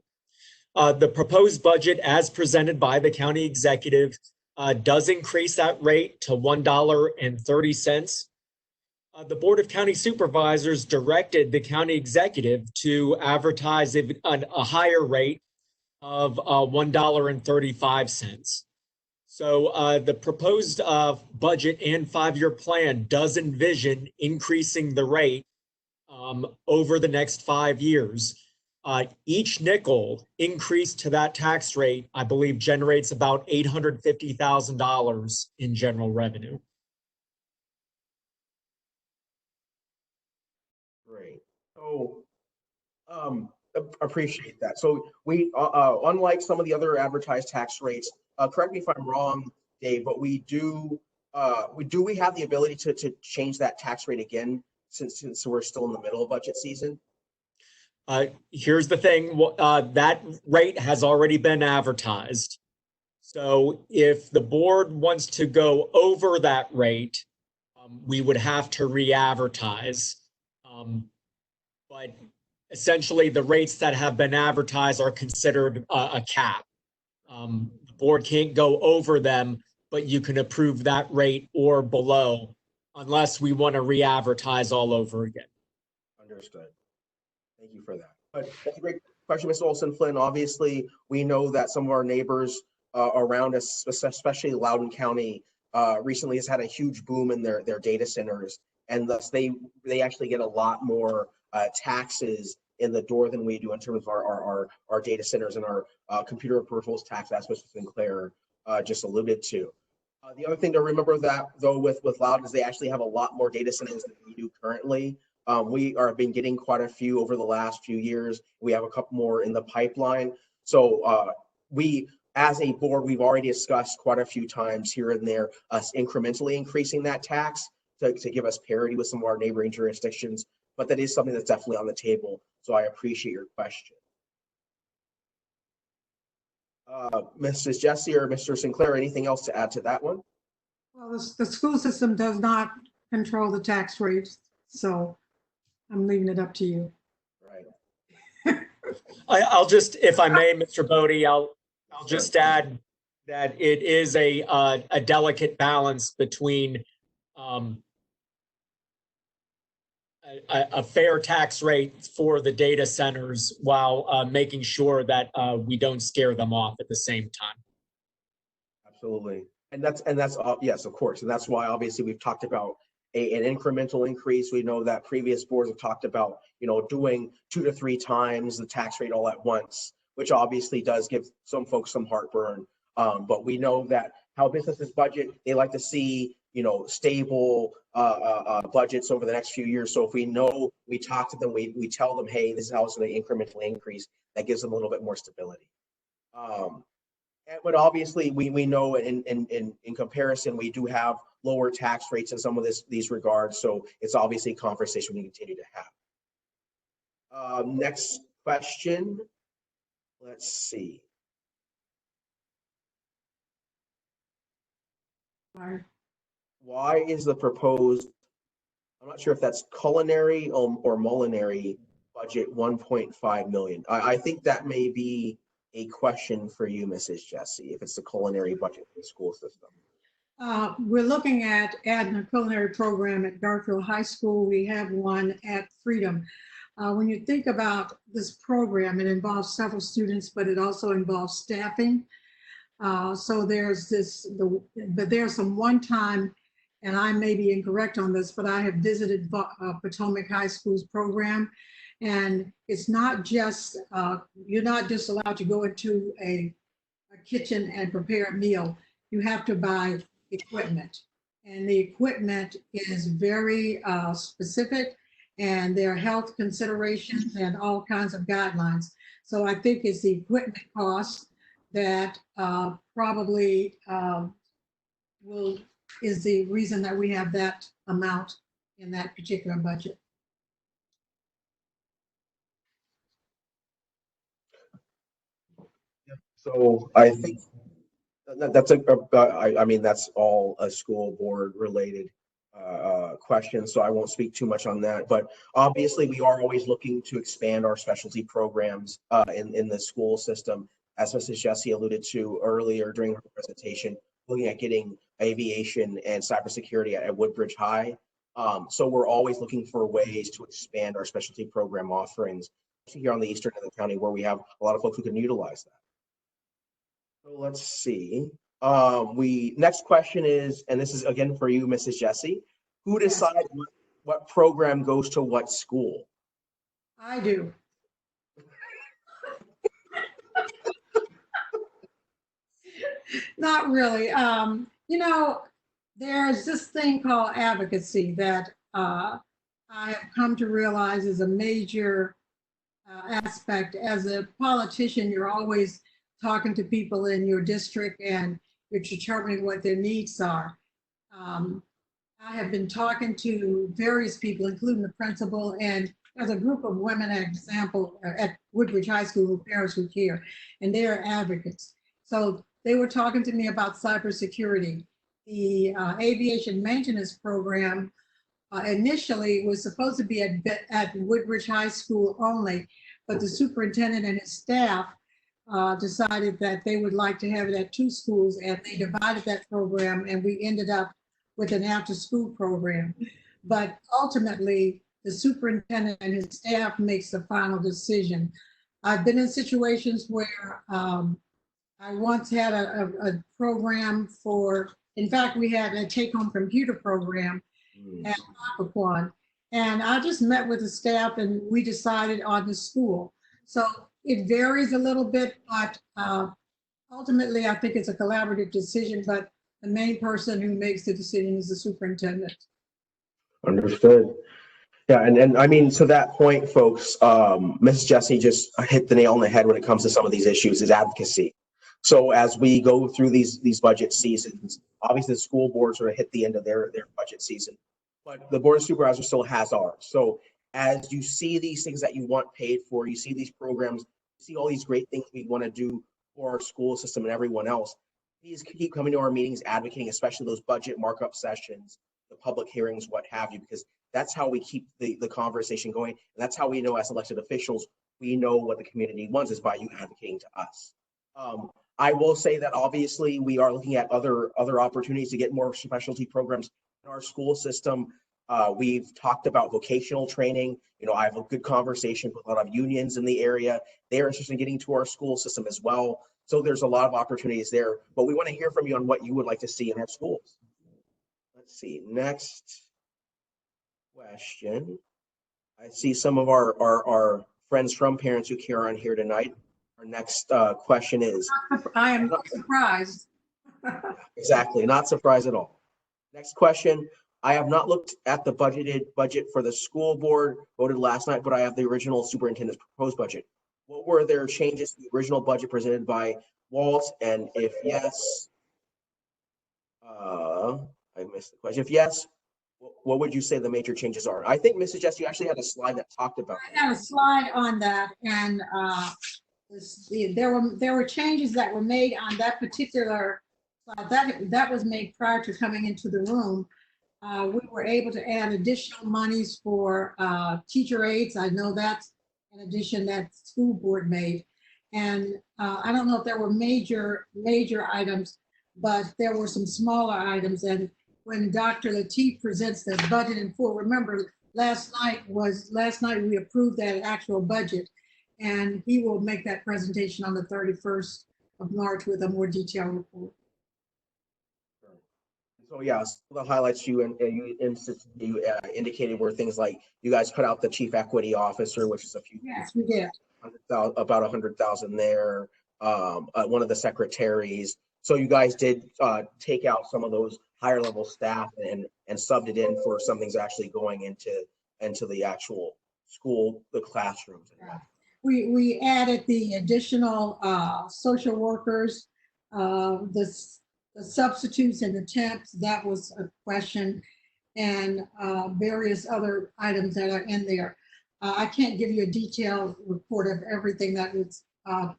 The proposed budget as presented by the county executive does increase that rate to $1.30. The Board of County Supervisors directed the county executive to advertise a higher rate of $1.35. So the proposed budget and 5-year plan does envision increasing the rate over the next 5 years. Each nickel increase to that tax rate, I believe, generates about $850,000 in general revenue. Great. So, appreciate that. So we, unlike some of the other advertised tax rates, correct me if I'm wrong, Dave, but we have the ability to change that tax rate again since we're still in the middle of budget season? Here's the thing, that rate has already been advertised. So if the board wants to go over that rate, we would have to re-advertise. But essentially the rates that have been advertised are considered a cap. The board can't go over them, but you can approve that rate or below unless we want to re-advertise all over again. Understood. Thank you for that. But that's a great question, Ms. Olson Flynn. Obviously, we know that some of our neighbors around us, especially Loudoun County, recently has had a huge boom in their data centers, and thus they actually get a lot more taxes in the door than we do in terms of our data centers and our computer and peripherals tax, as Mr. Sinclair just alluded to. The other thing to remember that though with Loudoun is they actually have a lot more data centers than we do currently. We are been getting quite a few over the last few years. We have a couple more in the pipeline. So we, as a board, we've already discussed quite a few times here and there us incrementally increasing that tax to give us parity with some of our neighboring jurisdictions. But that is something that's definitely on the table. So I appreciate your question. Mrs. Jessie or Mr. Sinclair, anything else to add to that one? Well, the school system does not control the tax rates, so I'm leaving it up to you. Right. I'll just, if I may, Mr. Boddye, I'll just add that it is a delicate balance between a fair tax rate for the data centers while making sure that we don't scare them off at the same time. Absolutely. And that's yes, of course. And that's why obviously we've talked about an incremental increase. We know that previous boards have talked about, doing 2 to 3 times the tax rate all at once, which obviously does give some folks some heartburn. But we know that how businesses budget, they like to see, stable budgets over the next few years. So if we know, we talk to them, we tell them, hey, this is how it's going to incrementally increase. That gives them a little bit more stability. But obviously, we know in comparison, we do have lower tax rates in some of these regards. So it's obviously a conversation we continue to have. Next question. Let's see. Why is the proposed, I'm not sure if that's culinary or molinary budget 1.5 million? I think that may be a question for you, Mrs. Jessie, if it's the culinary budget for the school system. We're looking at adding a culinary program at Garfield High School. We have one at Freedom. When you think about this program, it involves several students, but it also involves staffing. So there's but there's some one-time, and I may be incorrect on this, but I have visited Potomac High School's program, And it's not just, you're not just allowed to go into a kitchen and prepare a meal. You have to buy equipment. And the equipment is very specific, and there are health considerations and all kinds of guidelines. So I think it's the equipment cost that probably is the reason that we have that amount in that particular budget. So I think that's I mean, that's all a school board related question, so I won't speak too much on that. But obviously, we are always looking to expand our specialty programs in the school system, as Mrs. Jessie alluded to earlier during her presentation, looking at getting aviation and cybersecurity at Woodbridge High. So we're always looking for ways to expand our specialty program offerings here on the eastern end of the county, where we have a lot of folks who can utilize that. So let's see. Next question is, and this is again for you, Mrs. Jessie. Who decides what program goes to what school? I do. Not really. You know, there's this thing called advocacy that I have come to realize is a major aspect. As a politician, you're always talking to people in your district and you're determining what their needs are. I have been talking to various people, including the principal, and there's a group of women, an example, at Woodbridge High School, who parents who care, and they are advocates. So they were talking to me about cybersecurity. The aviation maintenance program initially was supposed to be at Woodbridge High School only, but the superintendent and his staff decided that they would like to have it at 2 schools, and they divided that program, and we ended up with an after-school program. But ultimately, the superintendent and his staff makes the final decision. I've been in situations where I once had a program for, in fact, we had a take-home computer program at Occoquan, and I just met with the staff and we decided on the school. So it varies a little bit, but ultimately I think it's a collaborative decision, but the main person who makes the decision is the superintendent. Understood. Yeah, and I mean, to that point, folks, Ms. Jessie just hit the nail on the head when it comes to some of these issues, is advocacy. So as we go through these budget seasons, obviously the school board sort of hit the end of their budget season, but the Board of Supervisors still has ours. So as you see these things that you want paid for, you see these programs, you see all these great things we want to do for our school system and everyone else, please keep coming to our meetings, advocating, especially those budget markup sessions, the public hearings, what have you, because that's how we keep the conversation going. And that's how we know, as elected officials, we know what the community wants, is by you advocating to us. I will say that obviously we are looking at other opportunities to get more specialty programs in our school system. We've talked about vocational training. You know, I have a good conversation with a lot of unions in the area. They're interested in getting to our school system as well. So there's a lot of opportunities there, but we want to hear from you on what you would like to see in our schools. Let's see, next question. I see some of our friends from Parents Who Care on here tonight. Our next question is. I am not surprised. Exactly, not surprised at all. Next question. I have not looked at the budget for the school board voted last night, but I have the original superintendent's proposed budget. What were their changes to the original budget presented by Walt? And if yes, I missed the question. If yes, what would you say the major changes are? I think, Mrs. Jessie, you actually had a slide that talked about I had a slide on that, and there were changes that were made on that particular slide. That was made prior to coming into the room. We were able to add additional monies for teacher aides. I know that's an addition that school board made. And I don't know if there were major items, but there were some smaller items. And when Dr. Lateef presents the budget in full, remember last night we approved that actual budget, and he will make that presentation on the 31st of March with a more detailed report. So yeah, the highlights you indicated were things like you guys put out the chief equity officer, which is a few. Yes, we did. About 100,000 there. One of the secretaries. So you guys did take out some of those higher level staff and subbed it in for some things actually going into the actual school, the classrooms. We added the additional social workers, the substitutes and the temps. That was a question, and various other items that are in there. I can't give you a detailed report of everything that was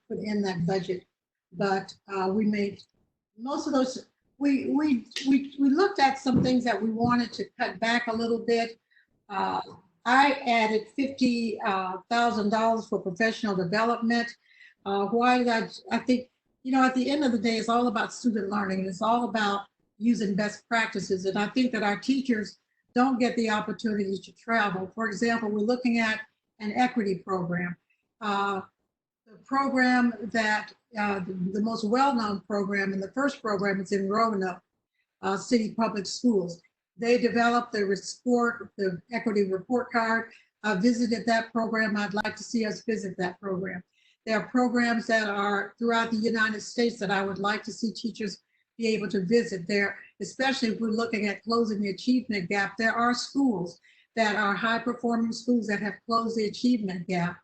put in that budget, but we made most of those. We looked at some things that we wanted to cut back a little bit. I added $50,000 for professional development. Why did I think, at the end of the day, it's all about student learning. It's all about using best practices. And I think that our teachers don't get the opportunity to travel. For example, we're looking at an equity program. The program that, the most well-known program and the first program is in Roanoke City Public Schools. They developed the equity report card. I visited that program. I'd like to see us visit that program. There are programs that are throughout the United States that I would like to see teachers be able to visit there, especially if we're looking at closing the achievement gap. There are schools that are high-performing schools that have closed the achievement gap.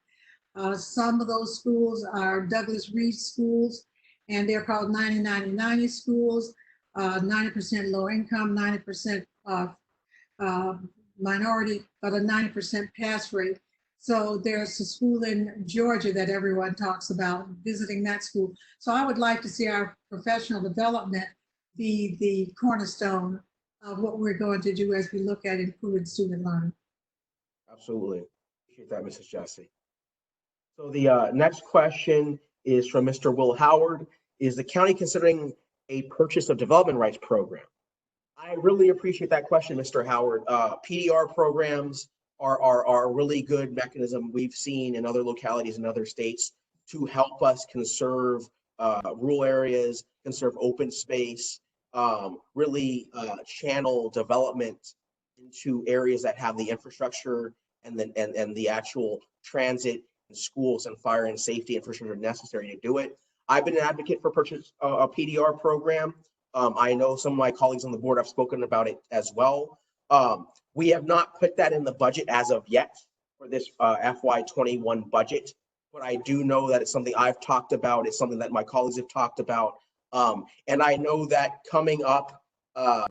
Some of those schools are Douglas Reed schools, and they're called 90-90-90 schools, 90% low income, 90% minority, but a 90% pass rate. So there's a school in Georgia that everyone talks about, visiting that school. So I would like to see our professional development be the cornerstone of what we're going to do as we look at improving student learning. Absolutely. Appreciate that, Mrs. Jessie. So the next question is from Mr. Will Howard. Is the county considering a purchase of development rights program? I really appreciate that question, Mr. Howard. PDR programs are a really good mechanism we've seen in other localities in other states to help us conserve rural areas, conserve open space, really channel development into areas that have the infrastructure and the actual transit and schools and fire and safety infrastructure necessary to do it. I've been an advocate for purchase a PDR program. I know some of my colleagues on the board have spoken about it as well. We have not put that in the budget as of yet for this FY21 budget, but I do know that it's something I've talked about. It's something that my colleagues have talked about. And I know that coming up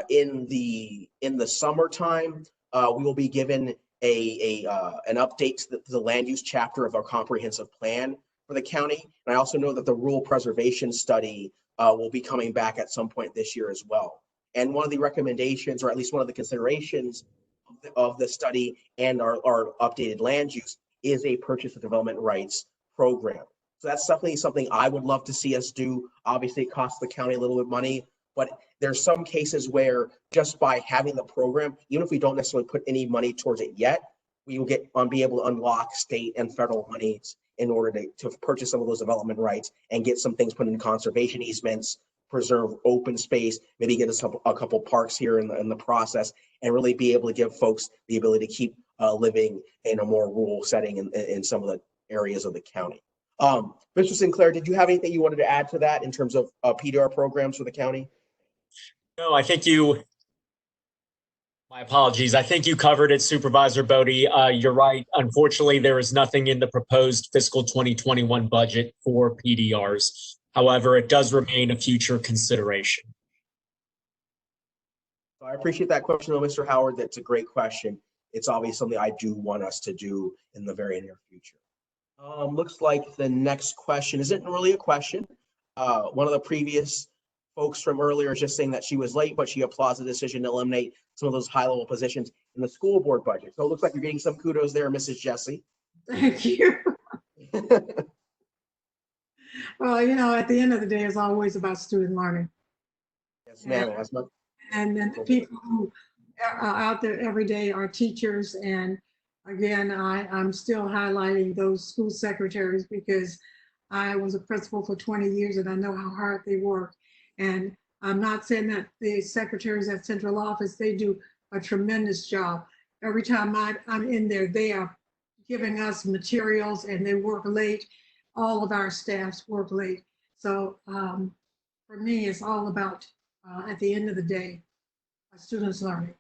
in the summertime, we will be given an update to the land use chapter of our comprehensive plan for the county. And I also know that the rural preservation study will be coming back at some point this year as well. And one of the recommendations, or at least one of the considerations of the study and our updated land use, is a purchase of development rights program. So that's definitely something I would love to see us do. Obviously, it costs the county a little bit of money, but there's some cases where just by having the program, even if we don't necessarily put any money towards it yet, we will be able to unlock state and federal monies in order to purchase some of those development rights and get some things put in conservation easements, preserve open space, maybe get us a couple parks here in the process, and really be able to give folks the ability to keep living in a more rural setting in some of the areas of the county. Mr. Sinclair, did you have anything you wanted to add to that in terms of PDR programs for the county? No, I think my apologies. I think you covered it, Supervisor Boddye. You're right. Unfortunately, there is nothing in the proposed fiscal 2021 budget for PDRs. However, it does remain a future consideration. I appreciate that question, though, Mr. Howard. That's a great question. It's obviously something I do want us to do in the very near future. Looks like the next question isn't really a question. One of the previous folks from earlier is just saying that she was late, but she applauds the decision to eliminate some of those high-level positions in the school board budget. So it looks like you're getting some kudos there, Mrs. Jessie. Thank you. Well, at the end of the day, it's always about student learning. Yes, ma'am. And then the people who are out there every day are teachers. And again, I'm still highlighting those school secretaries because I was a principal for 20 years and I know how hard they work. And I'm not saying that the secretaries at central office, they do a tremendous job. Every time I'm in there, they are giving us materials and they work late. All of our staffs work late. So for me, it's all about, at the end of the day, students learning.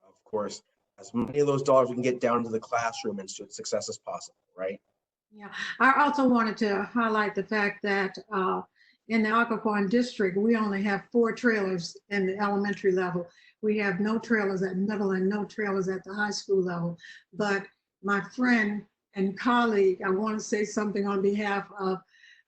Of course, as many of those dollars we can get down into the classroom and student success as possible, right? Yeah, I also wanted to highlight the fact that in the Occoquan district, we only have 4 trailers in the elementary level. We have no trailers at middle and no trailers at the high school level. But my friend and colleague, I want to say something on behalf of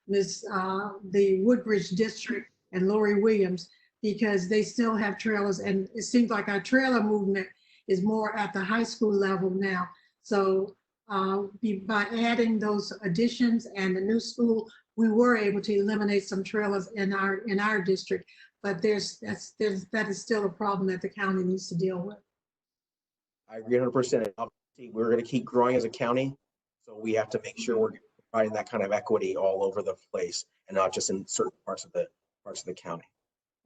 the Woodbridge district and Lori Williams, because they still have trailers, and it seems like our trailer movement is more at the high school level now. So by adding those additions and the new school, we were able to eliminate some trailers in our district, but that is still a problem that the county needs to deal with. I agree 100%. Obviously, we're going to keep growing as a county, so we have to make sure we're providing that kind of equity all over the place and not just in certain parts of the county.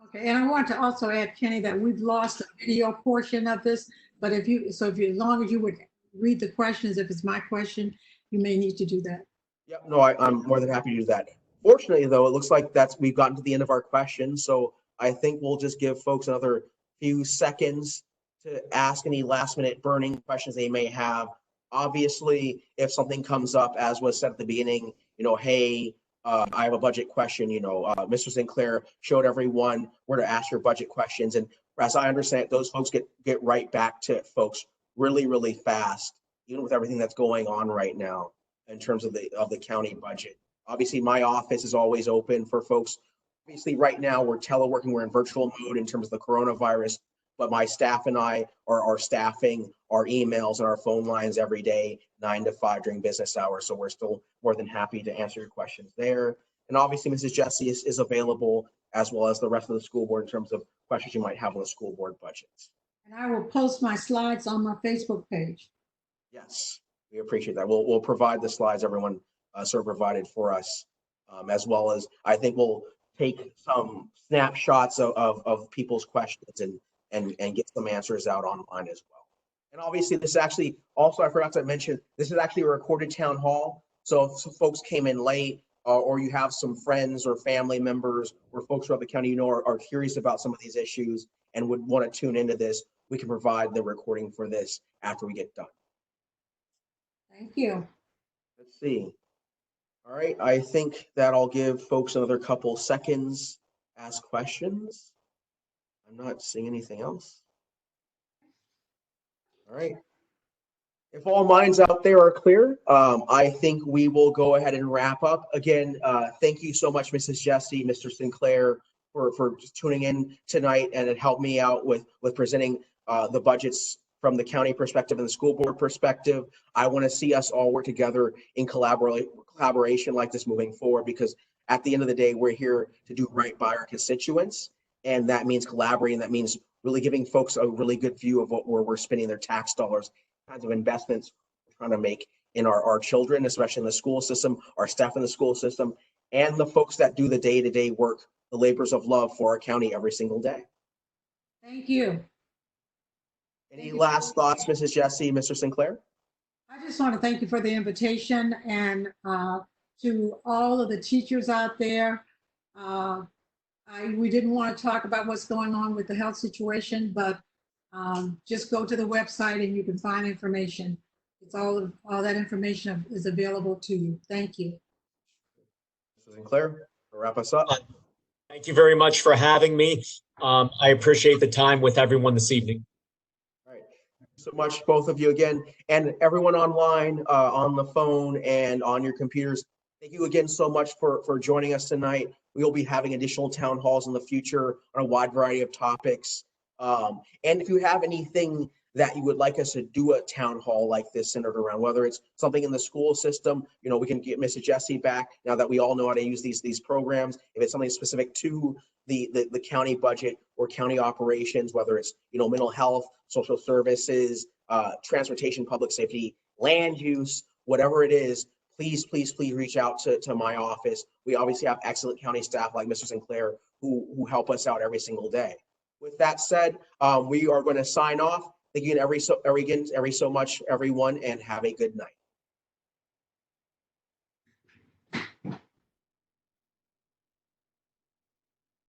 Okay, and I want to also add, Kenny, that we've lost the video portion of this, but as long as you would read the questions, if it's my question, you may need to do that. Yep, no, I'm more than happy to do that. Fortunately, though, it looks like we've gotten to the end of our questions, so I think we'll just give folks another few seconds to ask any last-minute burning questions they may have. Obviously, if something comes up, as was said at the beginning, hey, I have a budget question, Mr. Sinclair showed everyone where to ask your budget questions. And as I understand it, those folks get right back to folks really, really fast, even with everything that's going on right now in terms of the county budget. Obviously, my office is always open for folks. Obviously, right now we're teleworking, we're in virtual mode in terms of the coronavirus, but my staff and I are staffing our emails and our phone lines every day, 9 to 5 during business hours. So we're still more than happy to answer your questions there. And obviously, Mrs. Jessie is available, as well as the rest of the school board, in terms of questions you might have on the school board budgets. And I will post my slides on my Facebook page. Yes, we appreciate that. We'll provide the slides everyone sort of provided for us, as well as I think we'll take some snapshots of people's questions and get some answers out online as well. And obviously, this actually also, I forgot to mention, this is actually a recorded town hall. So if some folks came in late, or you have some friends or family members or folks throughout the county are curious about some of these issues and would want to tune into this, we can provide the recording for this after we get done. Thank you. Let's see. All right, I think that I'll give folks another couple seconds, ask questions. I'm not seeing anything else. All right. If all minds out there are clear, I think we will go ahead and wrap up. Again, thank you so much, Mrs. Jessie, Mr. Sinclair, for just tuning in tonight, and it helped me out with presenting the budgets from the county perspective and the school board perspective. I want to see us all work together in collaboration like this moving forward, because at the end of the day, we're here to do right by our constituents, and that means collaborating. That means really giving folks a really good view of where we're spending their tax dollars, kinds of investments we're trying to make in our children, especially in the school system, our staff in the school system, and the folks that do the day-to-day work, the labors of love for our county every single day. Thank you. Any last thoughts, Mrs. Jessie, Mr. Sinclair? I just want to thank you for the invitation, and to all of the teachers out there. We didn't want to talk about what's going on with the health situation, but just go to the website and you can find information. It's all that information is available to you. Thank you. Mr. Sinclair, to wrap us up. Thank you very much for having me. I appreciate the time with everyone this evening. All right. Thank you so much, both of you again, and everyone online, on the phone and on your computers. Thank you again so much for joining us tonight. We will be having additional town halls in the future on a wide variety of topics. And if you have anything that you would like us to do a town hall like this centered around, whether it's something in the school system, we can get Mrs. Jessie back now that we all know how to use these programs. If it's something specific to the county budget or county operations, whether it's mental health, social services, transportation, public safety, land use, whatever it is, please, please, please reach out to my office. We obviously have excellent county staff like Mr. Sinclair who help us out every single day. With that said, we are going to sign off. Thank you every so much, everyone, and have a good night.